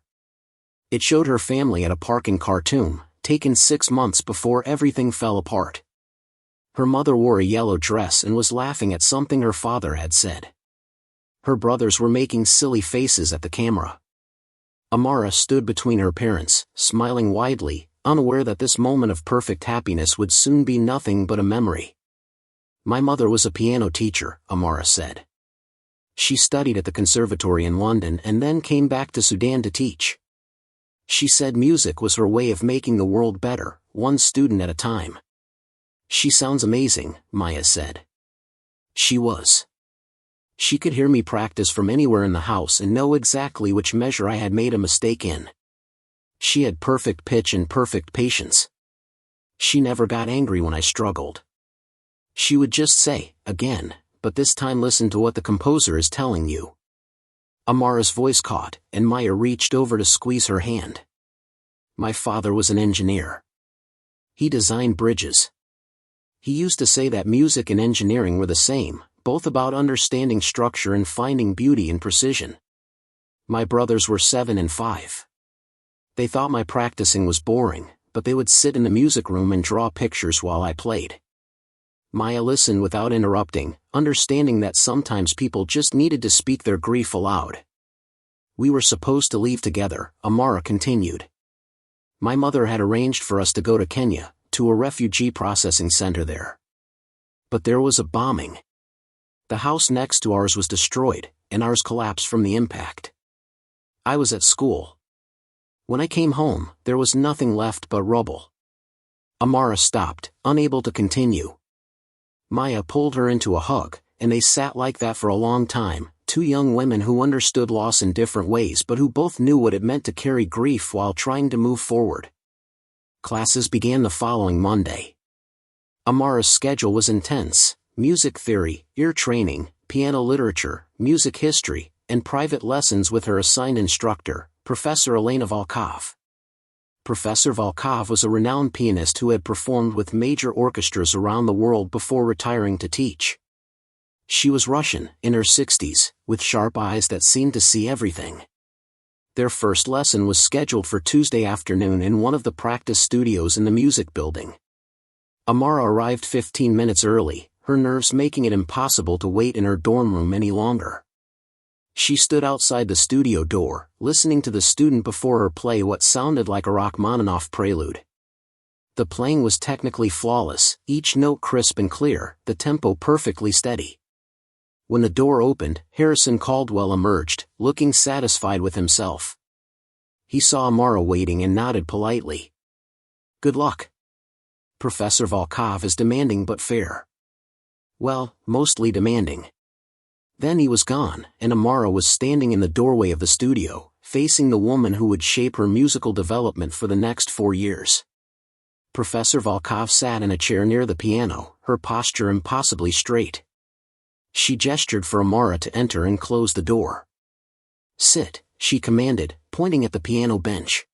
It showed her family at a park in Khartoum, taken 6 months before everything fell apart. Her mother wore a yellow dress and was laughing at something her father had said. Her brothers were making silly faces at the camera. Amara stood between her parents, smiling widely, unaware that this moment of perfect happiness would soon be nothing but a memory. My mother was a piano teacher, Amara said. She studied at the conservatory in London and then came back to Sudan to teach. She said music was her way of making the world better, one student at a time. She sounds amazing, Maya said. She was. She could hear me practice from anywhere in the house and know exactly which measure I had made a mistake in. She had perfect pitch and perfect patience. She never got angry when I struggled. She would just say, again, but this time listen to what the composer is telling you. Amara's voice caught, and Maya reached over to squeeze her hand. My father was an engineer. He designed bridges. He used to say that music and engineering were the same, both about understanding structure and finding beauty in precision. My brothers were 7 and 5. They thought my practicing was boring, but they would sit in the music room and draw pictures while I played. Maya listened without interrupting, understanding that sometimes people just needed to speak their grief aloud. We were supposed to leave together, Amara continued. My mother had arranged for us to go to Kenya, to a refugee processing center there. But there was a bombing. The house next to ours was destroyed, and ours collapsed from the impact. I was at school. When I came home, there was nothing left but rubble. Amara stopped, unable to continue. Maya pulled her into a hug, and they sat like that for a long time, two young women who understood loss in different ways but who both knew what it meant to carry grief while trying to move forward. Classes began the following Monday. Amara's schedule was intense: music theory, ear training, piano literature, music history, and private lessons with her assigned instructor, Professor Elena Volkov. Professor Volkov was a renowned pianist who had performed with major orchestras around the world before retiring to teach. She was Russian, in her 60s, with sharp eyes that seemed to see everything. Their first lesson was scheduled for Tuesday afternoon in one of the practice studios in the music building. Amara arrived 15 minutes early, her nerves making it impossible to wait in her dorm room any longer. She stood outside the studio door, listening to the student before her play what sounded like a Rachmaninoff prelude. The playing was technically flawless, each note crisp and clear, the tempo perfectly steady. When the door opened, Harrison Caldwell emerged, looking satisfied with himself. He saw Amara waiting and nodded politely. "Good luck." "Professor Volkov is demanding but fair." "Well, mostly demanding." Then he was gone, and Amara was standing in the doorway of the studio, facing the woman who would shape her musical development for the next 4 years. Professor Volkov sat in a chair near the piano, her posture impossibly straight. She gestured for Amara to enter and close the door. "Sit," she commanded, pointing at the piano bench.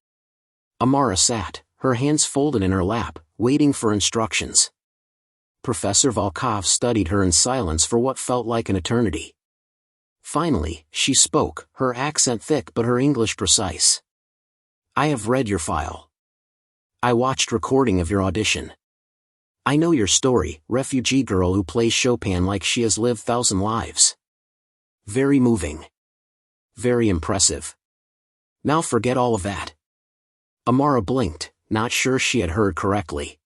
Amara sat, her hands folded in her lap, waiting for instructions. Professor Volkov studied her in silence for what felt like an eternity. Finally, she spoke, her accent thick but her English precise. "I have read your file. I watched recording of your audition. I know your story, refugee girl who plays Chopin like she has lived 1,000 lives. Very moving. Very impressive. Now forget all of that." Amara blinked, not sure she had heard correctly.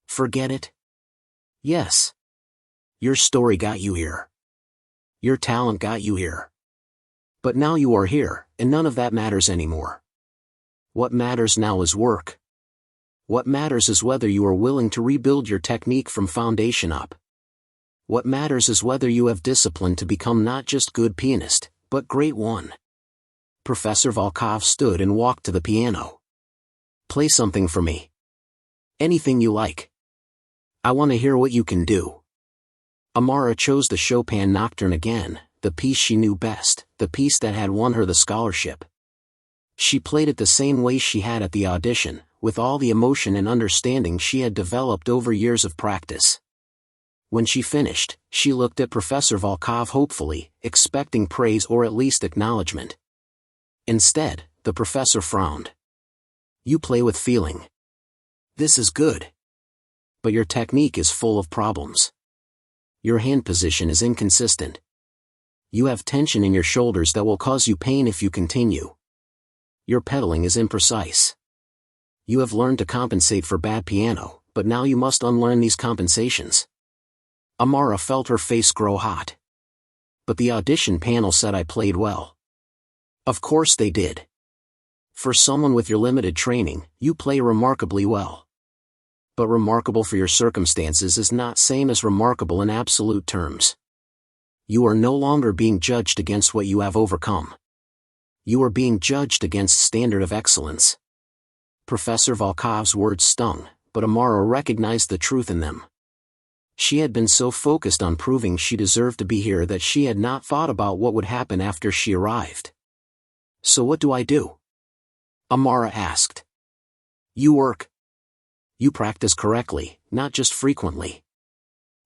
"Forget it?" "Yes. Your story got you here. Your talent got you here. But now you are here, and none of that matters anymore. What matters now is work. What matters is whether you are willing to rebuild your technique from foundation up. What matters is whether you have discipline to become not just good pianist, but great one." Professor Volkov stood and walked to the piano. "Play something for me. Anything you like. I want to hear what you can do." Amara chose the Chopin Nocturne again, the piece she knew best, the piece that had won her the scholarship. She played it the same way she had at the audition, with all the emotion and understanding she had developed over years of practice. When she finished, she looked at Professor Volkov hopefully, expecting praise or at least acknowledgement. Instead, the professor frowned. "You play with feeling. This is good. But your technique is full of problems. Your hand position is inconsistent. You have tension in your shoulders that will cause you pain if you continue. Your pedaling is imprecise. You have learned to compensate for bad piano, but now you must unlearn these compensations." Amara felt her face grow hot. "But the audition panel said I played well." "Of course they did. For someone with your limited training, you play remarkably well. But remarkable for your circumstances is not same as remarkable in absolute terms. You are no longer being judged against what you have overcome. You are being judged against standard of excellence." Professor Volkov's words stung, but Amara recognized the truth in them. She had been so focused on proving she deserved to be here that she had not thought about what would happen after she arrived. "So what do I do?" Amara asked. "You work. You practice correctly, not just frequently.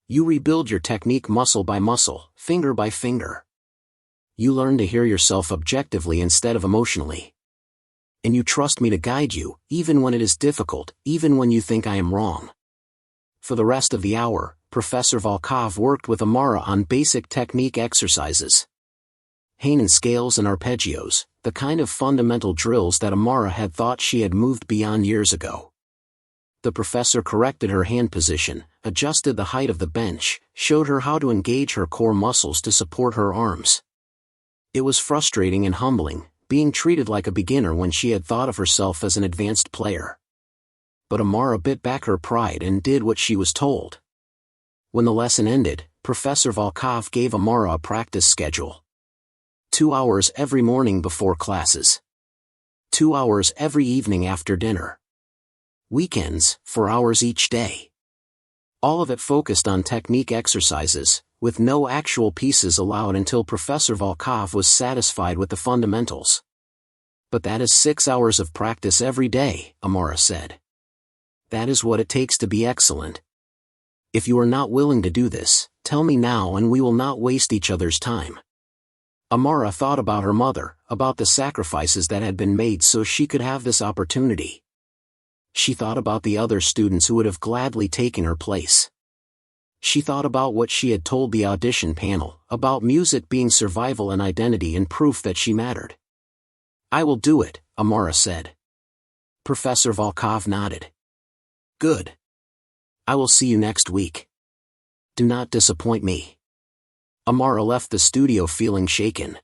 You rebuild your technique muscle by muscle, finger by finger. You learn to hear yourself objectively instead of emotionally. And you trust me to guide you, even when it is difficult, even when you think I am wrong." For the rest of the hour, Professor Volkov worked with Amara on basic technique exercises. Hanen scales and arpeggios, the kind of fundamental drills that Amara had thought she had moved beyond years ago. The professor corrected her hand position, adjusted the height of the bench, showed her how to engage her core muscles to support her arms. It was frustrating and humbling, being treated like a beginner when she had thought of herself as an advanced player. But Amara bit back her pride and did what she was told. When the lesson ended, Professor Volkov gave Amara a practice schedule. 2 hours every morning before classes. 2 hours every evening after dinner. Weekends, 4 hours each day. All of it focused on technique exercises, with no actual pieces allowed until Professor Volkov was satisfied with the fundamentals. But that is 6 hours of practice every day, Amara said. That is what it takes to be excellent. If you are not willing to do this, tell me now and we will not waste each other's time. Amara thought about her mother, about the sacrifices that had been made so she could have this opportunity. She thought about the other students who would have gladly taken her place. She thought about what she had told the audition panel, about music being survival and identity and proof that she mattered. I will do it, Amara said. Professor Volkov nodded. Good. I will see you next week. Do not disappoint me. Amara left the studio feeling shaken.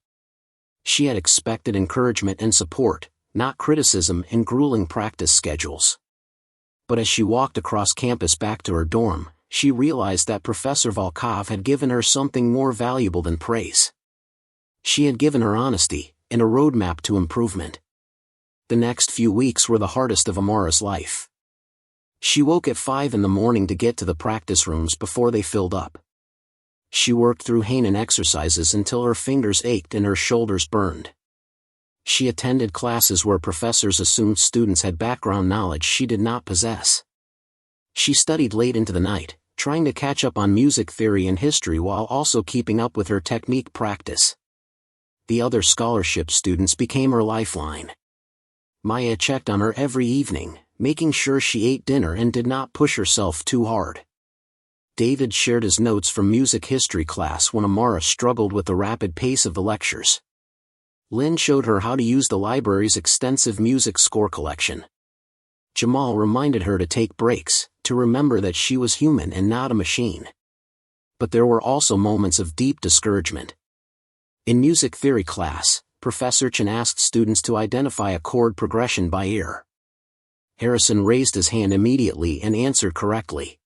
She had expected encouragement and support, not criticism and grueling practice schedules. But as she walked across campus back to her dorm, she realized that Professor Volkov had given her something more valuable than praise. She had given her honesty, and a roadmap to improvement. The next few weeks were the hardest of Amara's life. She woke at 5 in the morning to get to the practice rooms before they filled up. She worked through Hanen exercises until her fingers ached and her shoulders burned. She attended classes where professors assumed students had background knowledge she did not possess. She studied late into the night, trying to catch up on music theory and history while also keeping up with her technique practice. The other scholarship students became her lifeline. Maya checked on her every evening, making sure she ate dinner and did not push herself too hard. David shared his notes from music history class when Amara struggled with the rapid pace of the lectures. Lynn showed her how to use the library's extensive music score collection. Jamal reminded her to take breaks, to remember that she was human and not a machine. But there were also moments of deep discouragement. In music theory class, Professor Chen asked students to identify a chord progression by ear. Harrison raised his hand immediately and answered correctly.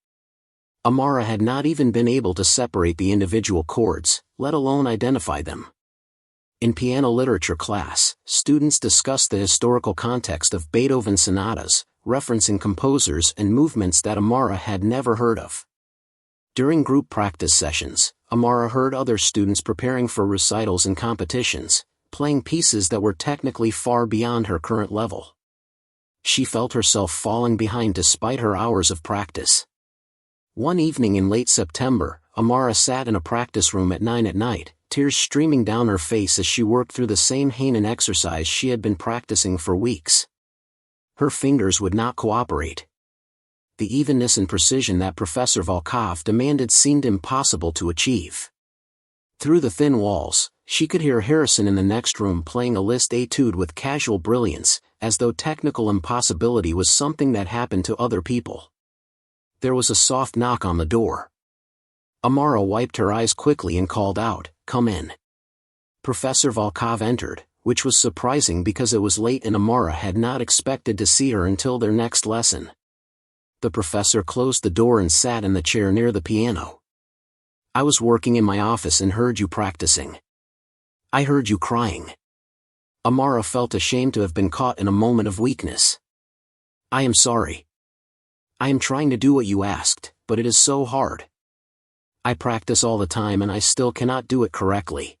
Amara had not even been able to separate the individual chords, let alone identify them. In piano literature class, students discussed the historical context of Beethoven's sonatas, referencing composers and movements that Amara had never heard of. During group practice sessions, Amara heard other students preparing for recitals and competitions, playing pieces that were technically far beyond her current level. She felt herself falling behind despite her hours of practice. One evening in late September, Amara sat in a practice room at 9 at night, tears streaming down her face as she worked through the same Hanen exercise she had been practicing for weeks. Her fingers would not cooperate. The evenness and precision that Professor Volkov demanded seemed impossible to achieve. Through the thin walls, she could hear Harrison in the next room playing a Liszt etude with casual brilliance, as though technical impossibility was something that happened to other people. There was a soft knock on the door. Amara wiped her eyes quickly and called out, "Come in." Professor Volkov entered, which was surprising because it was late and Amara had not expected to see her until their next lesson. The professor closed the door and sat in the chair near the piano. "I was working in my office and heard you practicing. I heard you crying." Amara felt ashamed to have been caught in a moment of weakness. "I am sorry. I am trying to do what you asked, but it is so hard. I practice all the time and I still cannot do it correctly."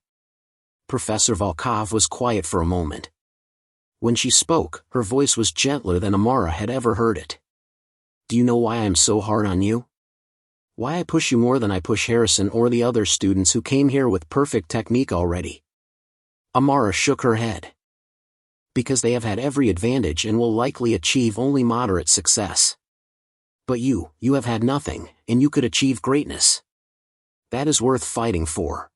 Professor Volkov was quiet for a moment. When she spoke, her voice was gentler than Amara had ever heard it. "Do you know why I am so hard on you? Why I push you more than I push Harrison or the other students who came here with perfect technique already?" Amara shook her head. "Because they have had every advantage and will likely achieve only moderate success. But you have had nothing, and you could achieve greatness. That is worth fighting for."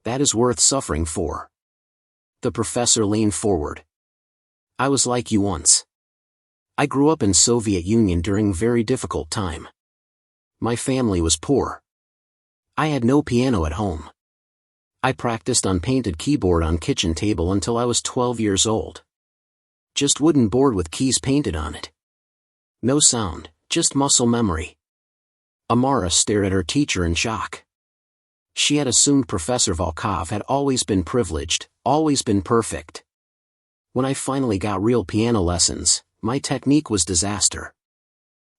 That is worth suffering for. The professor leaned forward. I was like you once. I grew up in Soviet Union during a very difficult time. My family was poor. I had no piano at home. I practiced on painted keyboard on kitchen table until I was 12 years old. Just wooden board with keys painted on it. No sound, just muscle memory. Amara stared at her teacher in shock. She had assumed Professor Volkov had always been privileged, always been perfect. When I finally got real piano lessons, my technique was disaster.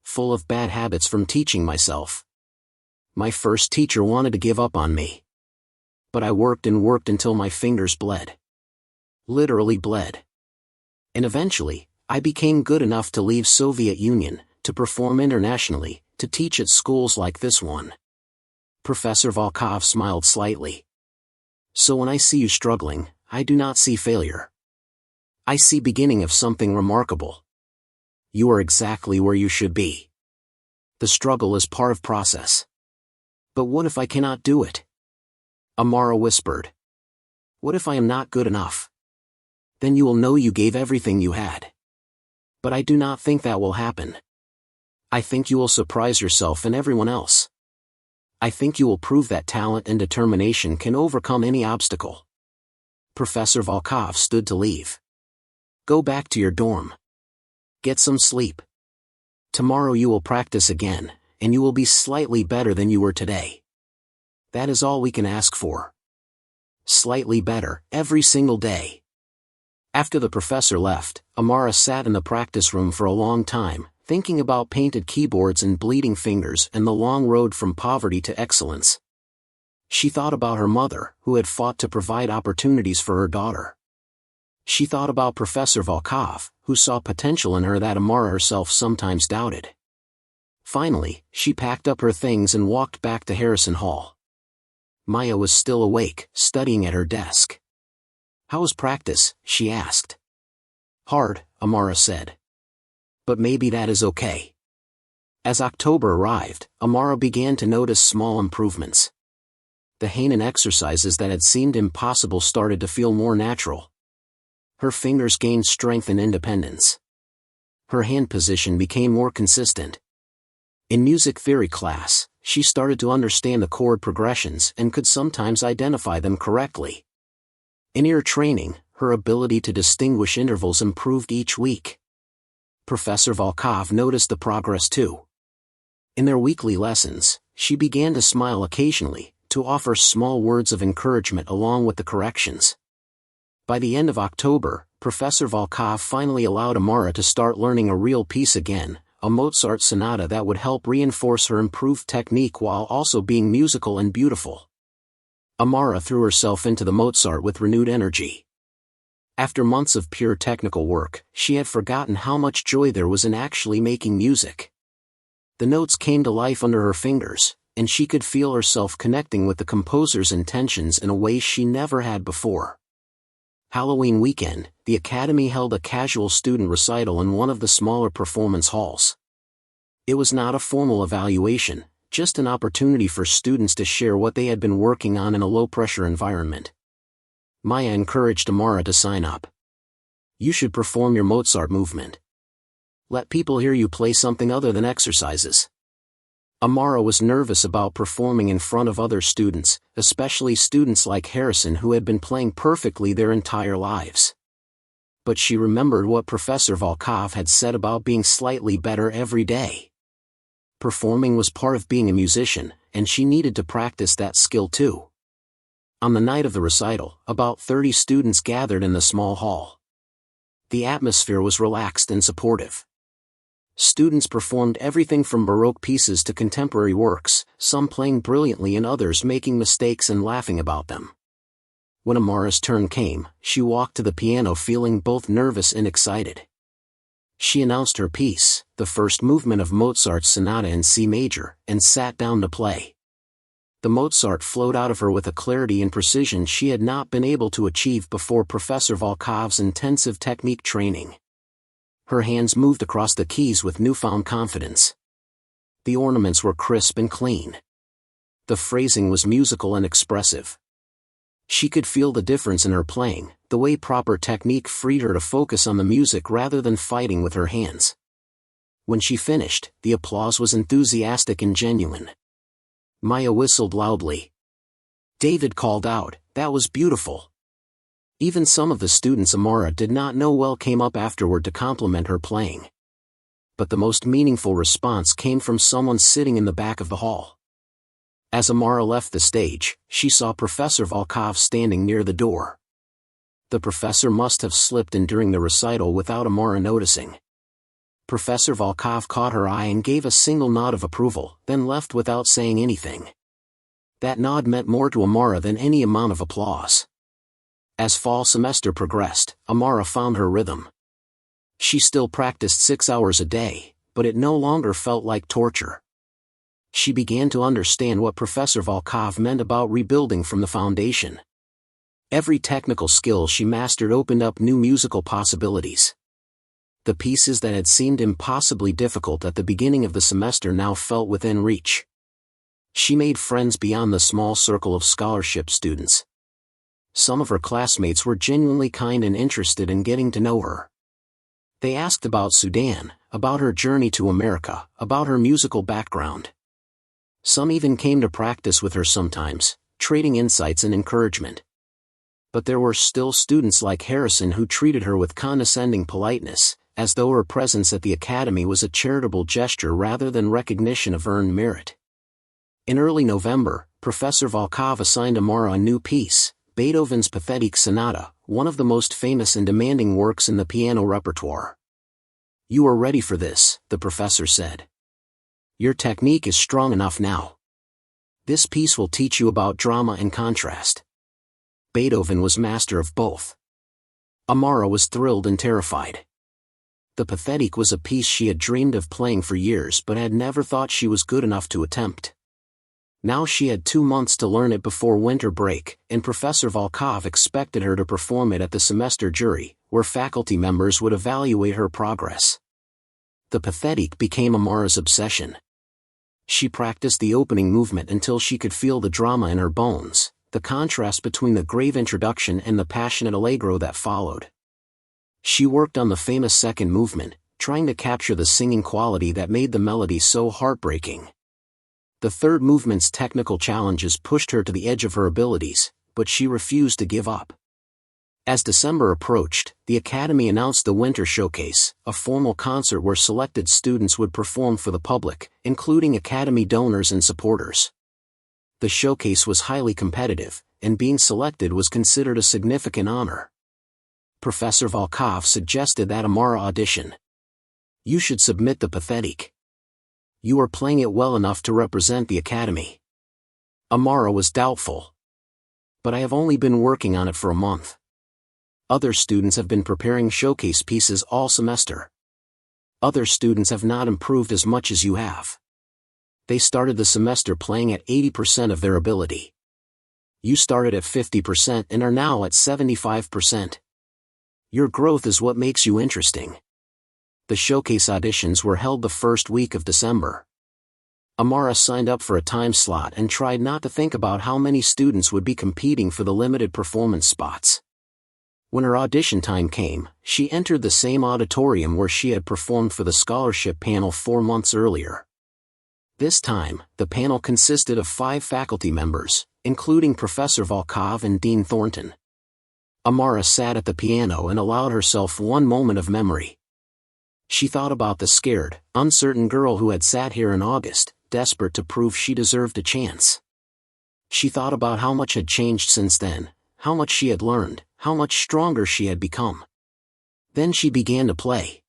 Full of bad habits from teaching myself. My first teacher wanted to give up on me. But I worked and worked until my fingers bled. Literally bled. And eventually, I became good enough to leave Soviet Union, to perform internationally, to teach at schools like this one. Professor Volkov smiled slightly. So when I see you struggling, I do not see failure. I see beginning of something remarkable. You are exactly where you should be. The struggle is part of process. But what if I cannot do it? Amara whispered. What if I am not good enough? Then you will know you gave everything you had. But I do not think that will happen. I think you will surprise yourself and everyone else. I think you will prove that talent and determination can overcome any obstacle. Professor Volkov stood to leave. Go back to your dorm. Get some sleep. Tomorrow you will practice again, and you will be slightly better than you were today. That is all we can ask for. Slightly better, every single day. After the professor left, Amara sat in the practice room for a long time, thinking about painted keyboards and bleeding fingers and the long road from poverty to excellence. She thought about her mother, who had fought to provide opportunities for her daughter. She thought about Professor Volkov, who saw potential in her that Amara herself sometimes doubted. Finally, she packed up her things and walked back to Harrison Hall. Maya was still awake, studying at her desk. How was practice? She asked. Hard, Amara said. But maybe that is okay. As October arrived, Amara began to notice small improvements. The Hanan exercises that had seemed impossible started to feel more natural. Her fingers gained strength and independence. Her hand position became more consistent. In music theory class, she started to understand the chord progressions and could sometimes identify them correctly. In ear training, her ability to distinguish intervals improved each week. Professor Volkov noticed the progress too. In their weekly lessons, she began to smile occasionally, to offer small words of encouragement along with the corrections. By the end of October, Professor Volkov finally allowed Amara to start learning a real piece again, a Mozart sonata that would help reinforce her improved technique while also being musical and beautiful. Amara threw herself into the Mozart with renewed energy. After months of pure technical work, she had forgotten how much joy there was in actually making music. The notes came to life under her fingers, and she could feel herself connecting with the composer's intentions in a way she never had before. Halloween weekend, the Academy held a casual student recital in one of the smaller performance halls. It was not a formal evaluation, just an opportunity for students to share what they had been working on in a low-pressure environment. Maya encouraged Amara to sign up. You should perform your Mozart movement. Let people hear you play something other than exercises. Amara was nervous about performing in front of other students, especially students like Harrison who had been playing perfectly their entire lives. But she remembered what Professor Volkov had said about being slightly better every day. Performing was part of being a musician, and she needed to practice that skill too. On the night of the recital, about 30 students gathered in the small hall. The atmosphere was relaxed and supportive. Students performed everything from Baroque pieces to contemporary works, some playing brilliantly and others making mistakes and laughing about them. When Amara's turn came, she walked to the piano feeling both nervous and excited. She announced her piece, the first movement of Mozart's sonata in C major, and sat down to play. The Mozart flowed out of her with a clarity and precision she had not been able to achieve before Professor Volkov's intensive technique training. Her hands moved across the keys with newfound confidence. The ornaments were crisp and clean. The phrasing was musical and expressive. She could feel the difference in her playing, the way proper technique freed her to focus on the music rather than fighting with her hands. When she finished, the applause was enthusiastic and genuine. Maya whistled loudly. David called out, "That was beautiful." Even some of the students Amara did not know well came up afterward to compliment her playing. But the most meaningful response came from someone sitting in the back of the hall. As Amara left the stage, she saw Professor Volkov standing near the door. The professor must have slipped in during the recital without Amara noticing. Professor Volkov caught her eye and gave a single nod of approval, then left without saying anything. That nod meant more to Amara than any amount of applause. As fall semester progressed, Amara found her rhythm. She still practiced 6 hours a day, but it no longer felt like torture. She began to understand what Professor Volkov meant about rebuilding from the foundation. Every technical skill she mastered opened up new musical possibilities. The pieces that had seemed impossibly difficult at the beginning of the semester now felt within reach. She made friends beyond the small circle of scholarship students. Some of her classmates were genuinely kind and interested in getting to know her. They asked about Sudan, about her journey to America, about her musical background. Some even came to practice with her sometimes, trading insights and encouragement. But there were still students like Harrison who treated her with condescending politeness, as though her presence at the academy was a charitable gesture rather than recognition of earned merit. In early November, Professor Volkov assigned Amara a new piece, Beethoven's Pathetic Sonata, one of the most famous and demanding works in the piano repertoire. "You are ready for this," the professor said. "Your technique is strong enough now. This piece will teach you about drama and contrast." Beethoven was master of both. Amara was thrilled and terrified. The Pathetic was a piece she had dreamed of playing for years but had never thought she was good enough to attempt. Now she had 2 months to learn it before winter break, and Professor Volkov expected her to perform it at the semester jury, where faculty members would evaluate her progress. The Pathetic became Amara's obsession. She practiced the opening movement until she could feel the drama in her bones, the contrast between the grave introduction and the passionate allegro that followed. She worked on the famous second movement, trying to capture the singing quality that made the melody so heartbreaking. The third movement's technical challenges pushed her to the edge of her abilities, but she refused to give up. As December approached, the Academy announced the Winter Showcase, a formal concert where selected students would perform for the public, including Academy donors and supporters. The showcase was highly competitive, and being selected was considered a significant honor. Professor Volkov suggested that Amara audition. "You should submit the Pathetic. You are playing it well enough to represent the Academy." Amara was doubtful. "But I have only been working on it for a month. Other students have been preparing showcase pieces all semester. Other students have not improved as much as you have. They started the semester playing at 80% of their ability. You started at 50% and are now at 75%. Your growth is what makes you interesting." The showcase auditions were held the first week of December. Amara signed up for a time slot and tried not to think about how many students would be competing for the limited performance spots. When her audition time came, she entered the same auditorium where she had performed for the scholarship panel 4 months earlier. This time, the panel consisted of 5 faculty members, including Professor Volkov and Dean Thornton. Amara sat at the piano and allowed herself one moment of memory. She thought about the scared, uncertain girl who had sat here in August, desperate to prove she deserved a chance. She thought about how much had changed since then, how much she had learned, how much stronger she had become. Then she began to play.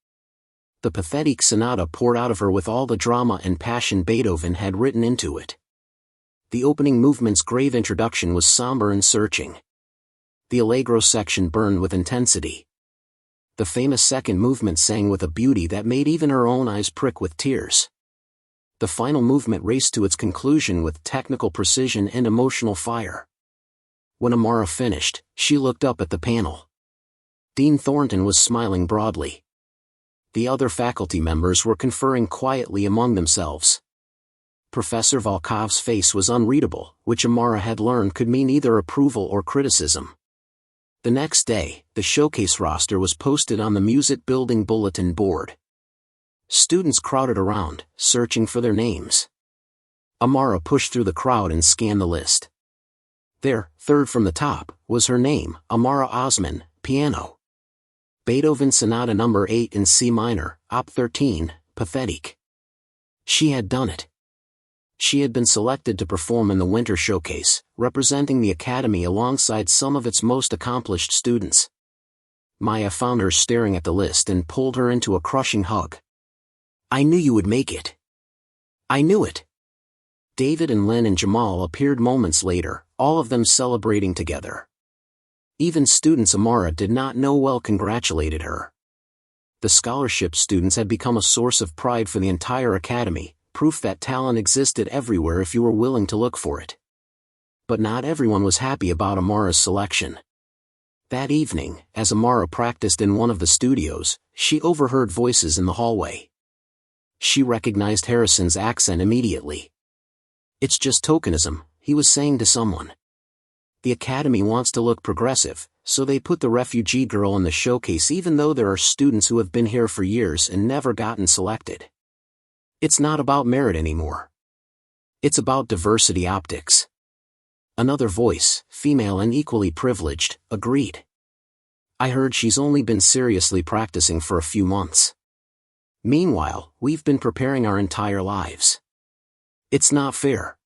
The Pathetic Sonata poured out of her with all the drama and passion Beethoven had written into it. The opening movement's grave introduction was somber and searching. The allegro section burned with intensity. The famous second movement sang with a beauty that made even her own eyes prick with tears. The final movement raced to its conclusion with technical precision and emotional fire. When Amara finished, she looked up at the panel. Dean Thornton was smiling broadly. The other faculty members were conferring quietly among themselves. Professor Volkov's face was unreadable, which Amara had learned could mean either approval or criticism. The next day, the showcase roster was posted on the music building bulletin board. Students crowded around, searching for their names. Amara pushed through the crowd and scanned the list. There, third from the top, was her name, Amara Osman, piano. Beethoven Sonata No. 8 in C minor, Op. 13, Pathetic. She had done it. She had been selected to perform in the Winter Showcase, representing the Academy alongside some of its most accomplished students. Maya found her staring at the list and pulled her into a crushing hug. "I knew you would make it. I knew it." David and Lynn and Jamal appeared moments later, all of them celebrating together. Even students Amara did not know well congratulated her. The scholarship students had become a source of pride for the entire academy, proof that talent existed everywhere if you were willing to look for it. But not everyone was happy about Amara's selection. That evening, as Amara practiced in one of the studios, she overheard voices in the hallway. She recognized Harrison's accent immediately. "It's just tokenism," he was saying to someone. "The academy wants to look progressive, so they put the refugee girl in the showcase even though there are students who have been here for years and never gotten selected. It's not about merit anymore. It's about diversity optics." Another voice, female and equally privileged, agreed. "I heard she's only been seriously practicing for a few months. Meanwhile, we've been preparing our entire lives. It's not fair."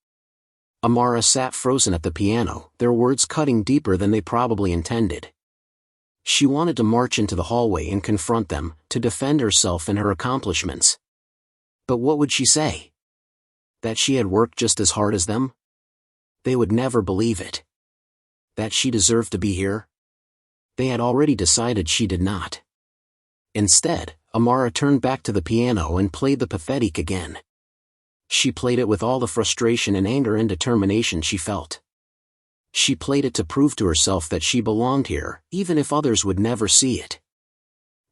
Amara sat frozen at the piano, their words cutting deeper than they probably intended. She wanted to march into the hallway and confront them, to defend herself and her accomplishments. But what would she say? That she had worked just as hard as them? They would never believe it. That she deserved to be here? They had already decided she did not. Instead, Amara turned back to the piano and played the Pathetic again. She played it with all the frustration and anger and determination she felt. She played it to prove to herself that she belonged here, even if others would never see it.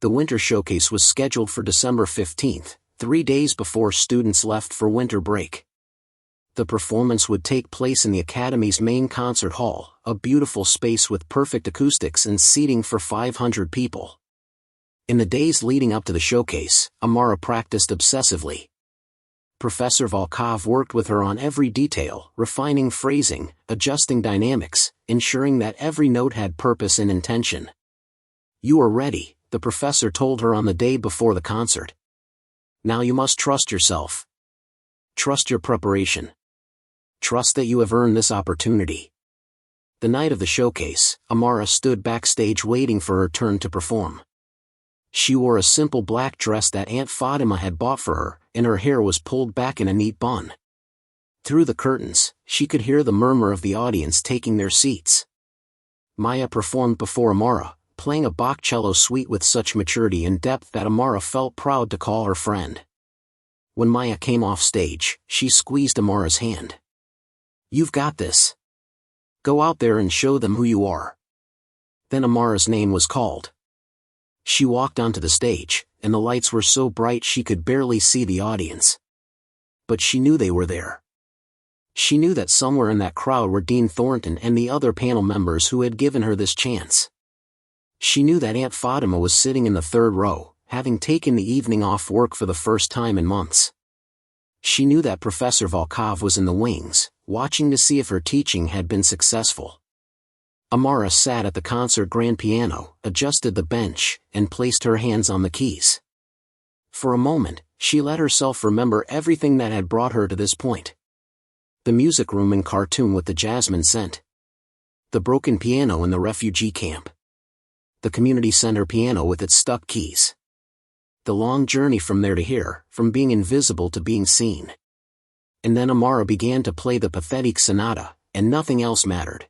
The Winter Showcase was scheduled for December 15th, 3 days before students left for winter break. The performance would take place in the Academy's main concert hall, a beautiful space with perfect acoustics and seating for 500 people. In the days leading up to the showcase, Amara practiced obsessively. Professor Volkov worked with her on every detail, refining phrasing, adjusting dynamics, ensuring that every note had purpose and intention. "You are ready," the professor told her on the day before the concert. "Now you must trust yourself. Trust your preparation. Trust that you have earned this opportunity." The night of the showcase, Amara stood backstage waiting for her turn to perform. She wore a simple black dress that Aunt Fatima had bought for her, and her hair was pulled back in a neat bun. Through the curtains, she could hear the murmur of the audience taking their seats. Maya performed before Amara, playing a Bach cello suite with such maturity and depth that Amara felt proud to call her friend. When Maya came off stage, she squeezed Amara's hand. "You've got this. Go out there and show them who you are." Then Amara's name was called. She walked onto the stage, and the lights were so bright she could barely see the audience. But she knew they were there. She knew that somewhere in that crowd were Dean Thornton and the other panel members who had given her this chance. She knew that Aunt Fatima was sitting in the third row, having taken the evening off work for the first time in months. She knew that Professor Volkov was in the wings, watching to see if her teaching had been successful. Amara sat at the concert grand piano, adjusted the bench, and placed her hands on the keys. For a moment, she let herself remember everything that had brought her to this point. The music room in Khartoum with the jasmine scent. The broken piano in the refugee camp. The community center piano with its stuck keys. The long journey from there to here, from being invisible to being seen. And then Amara began to play the Pathetic Sonata, and nothing else mattered.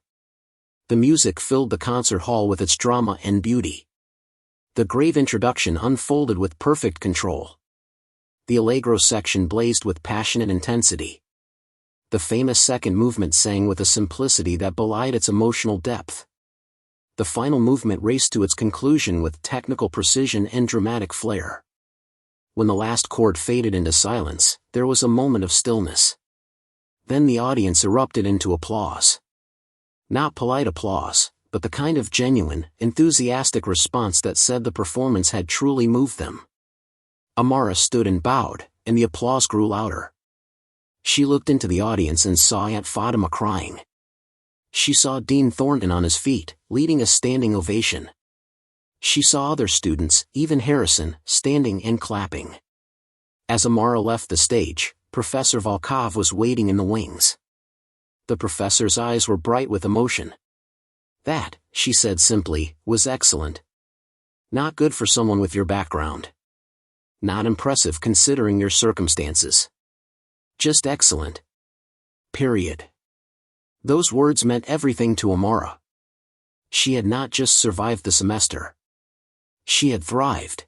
The music filled the concert hall with its drama and beauty. The grave introduction unfolded with perfect control. The allegro section blazed with passionate intensity. The famous second movement sang with a simplicity that belied its emotional depth. The final movement raced to its conclusion with technical precision and dramatic flair. When the last chord faded into silence, there was a moment of stillness. Then the audience erupted into applause. Not polite applause, but the kind of genuine, enthusiastic response that said the performance had truly moved them. Amara stood and bowed, and the applause grew louder. She looked into the audience and saw Aunt Fatima crying. She saw Dean Thornton on his feet, leading a standing ovation. She saw other students, even Harrison, standing and clapping. As Amara left the stage, Professor Volkov was waiting in the wings. The professor's eyes were bright with emotion. That, she said simply, was excellent. Not good for someone with your background. Not impressive considering your circumstances. Just excellent. Period. Those words meant everything to Amara. She had not just survived the semester. She had thrived.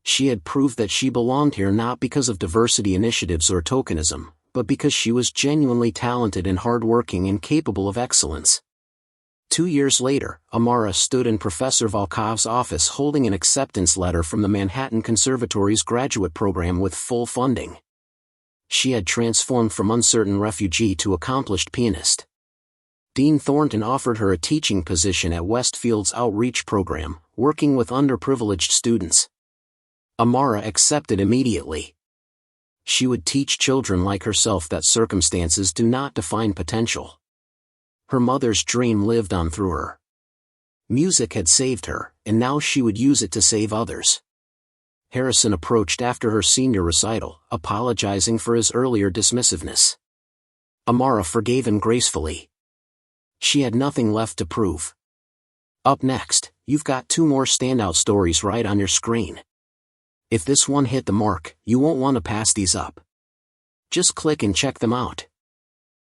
She had proved that she belonged here not because of diversity initiatives or tokenism, but because she was genuinely talented and hardworking and capable of excellence. 2 years later, Amara stood in Professor Volkov's office holding an acceptance letter from the Manhattan Conservatory's graduate program with full funding. She had transformed from uncertain refugee to accomplished pianist. Dean Thornton offered her a teaching position at Westfield's outreach program, working with underprivileged students. Amara accepted immediately. She would teach children like herself that circumstances do not define potential. Her mother's dream lived on through her. Music had saved her, and now she would use it to save others. Harrison approached after her senior recital, apologizing for his earlier dismissiveness. Amara forgave him gracefully. She had nothing left to prove. Up next, you've got 2 more standout stories right on your screen. If this one hit the mark, you won't want to pass these up. Just click and check them out.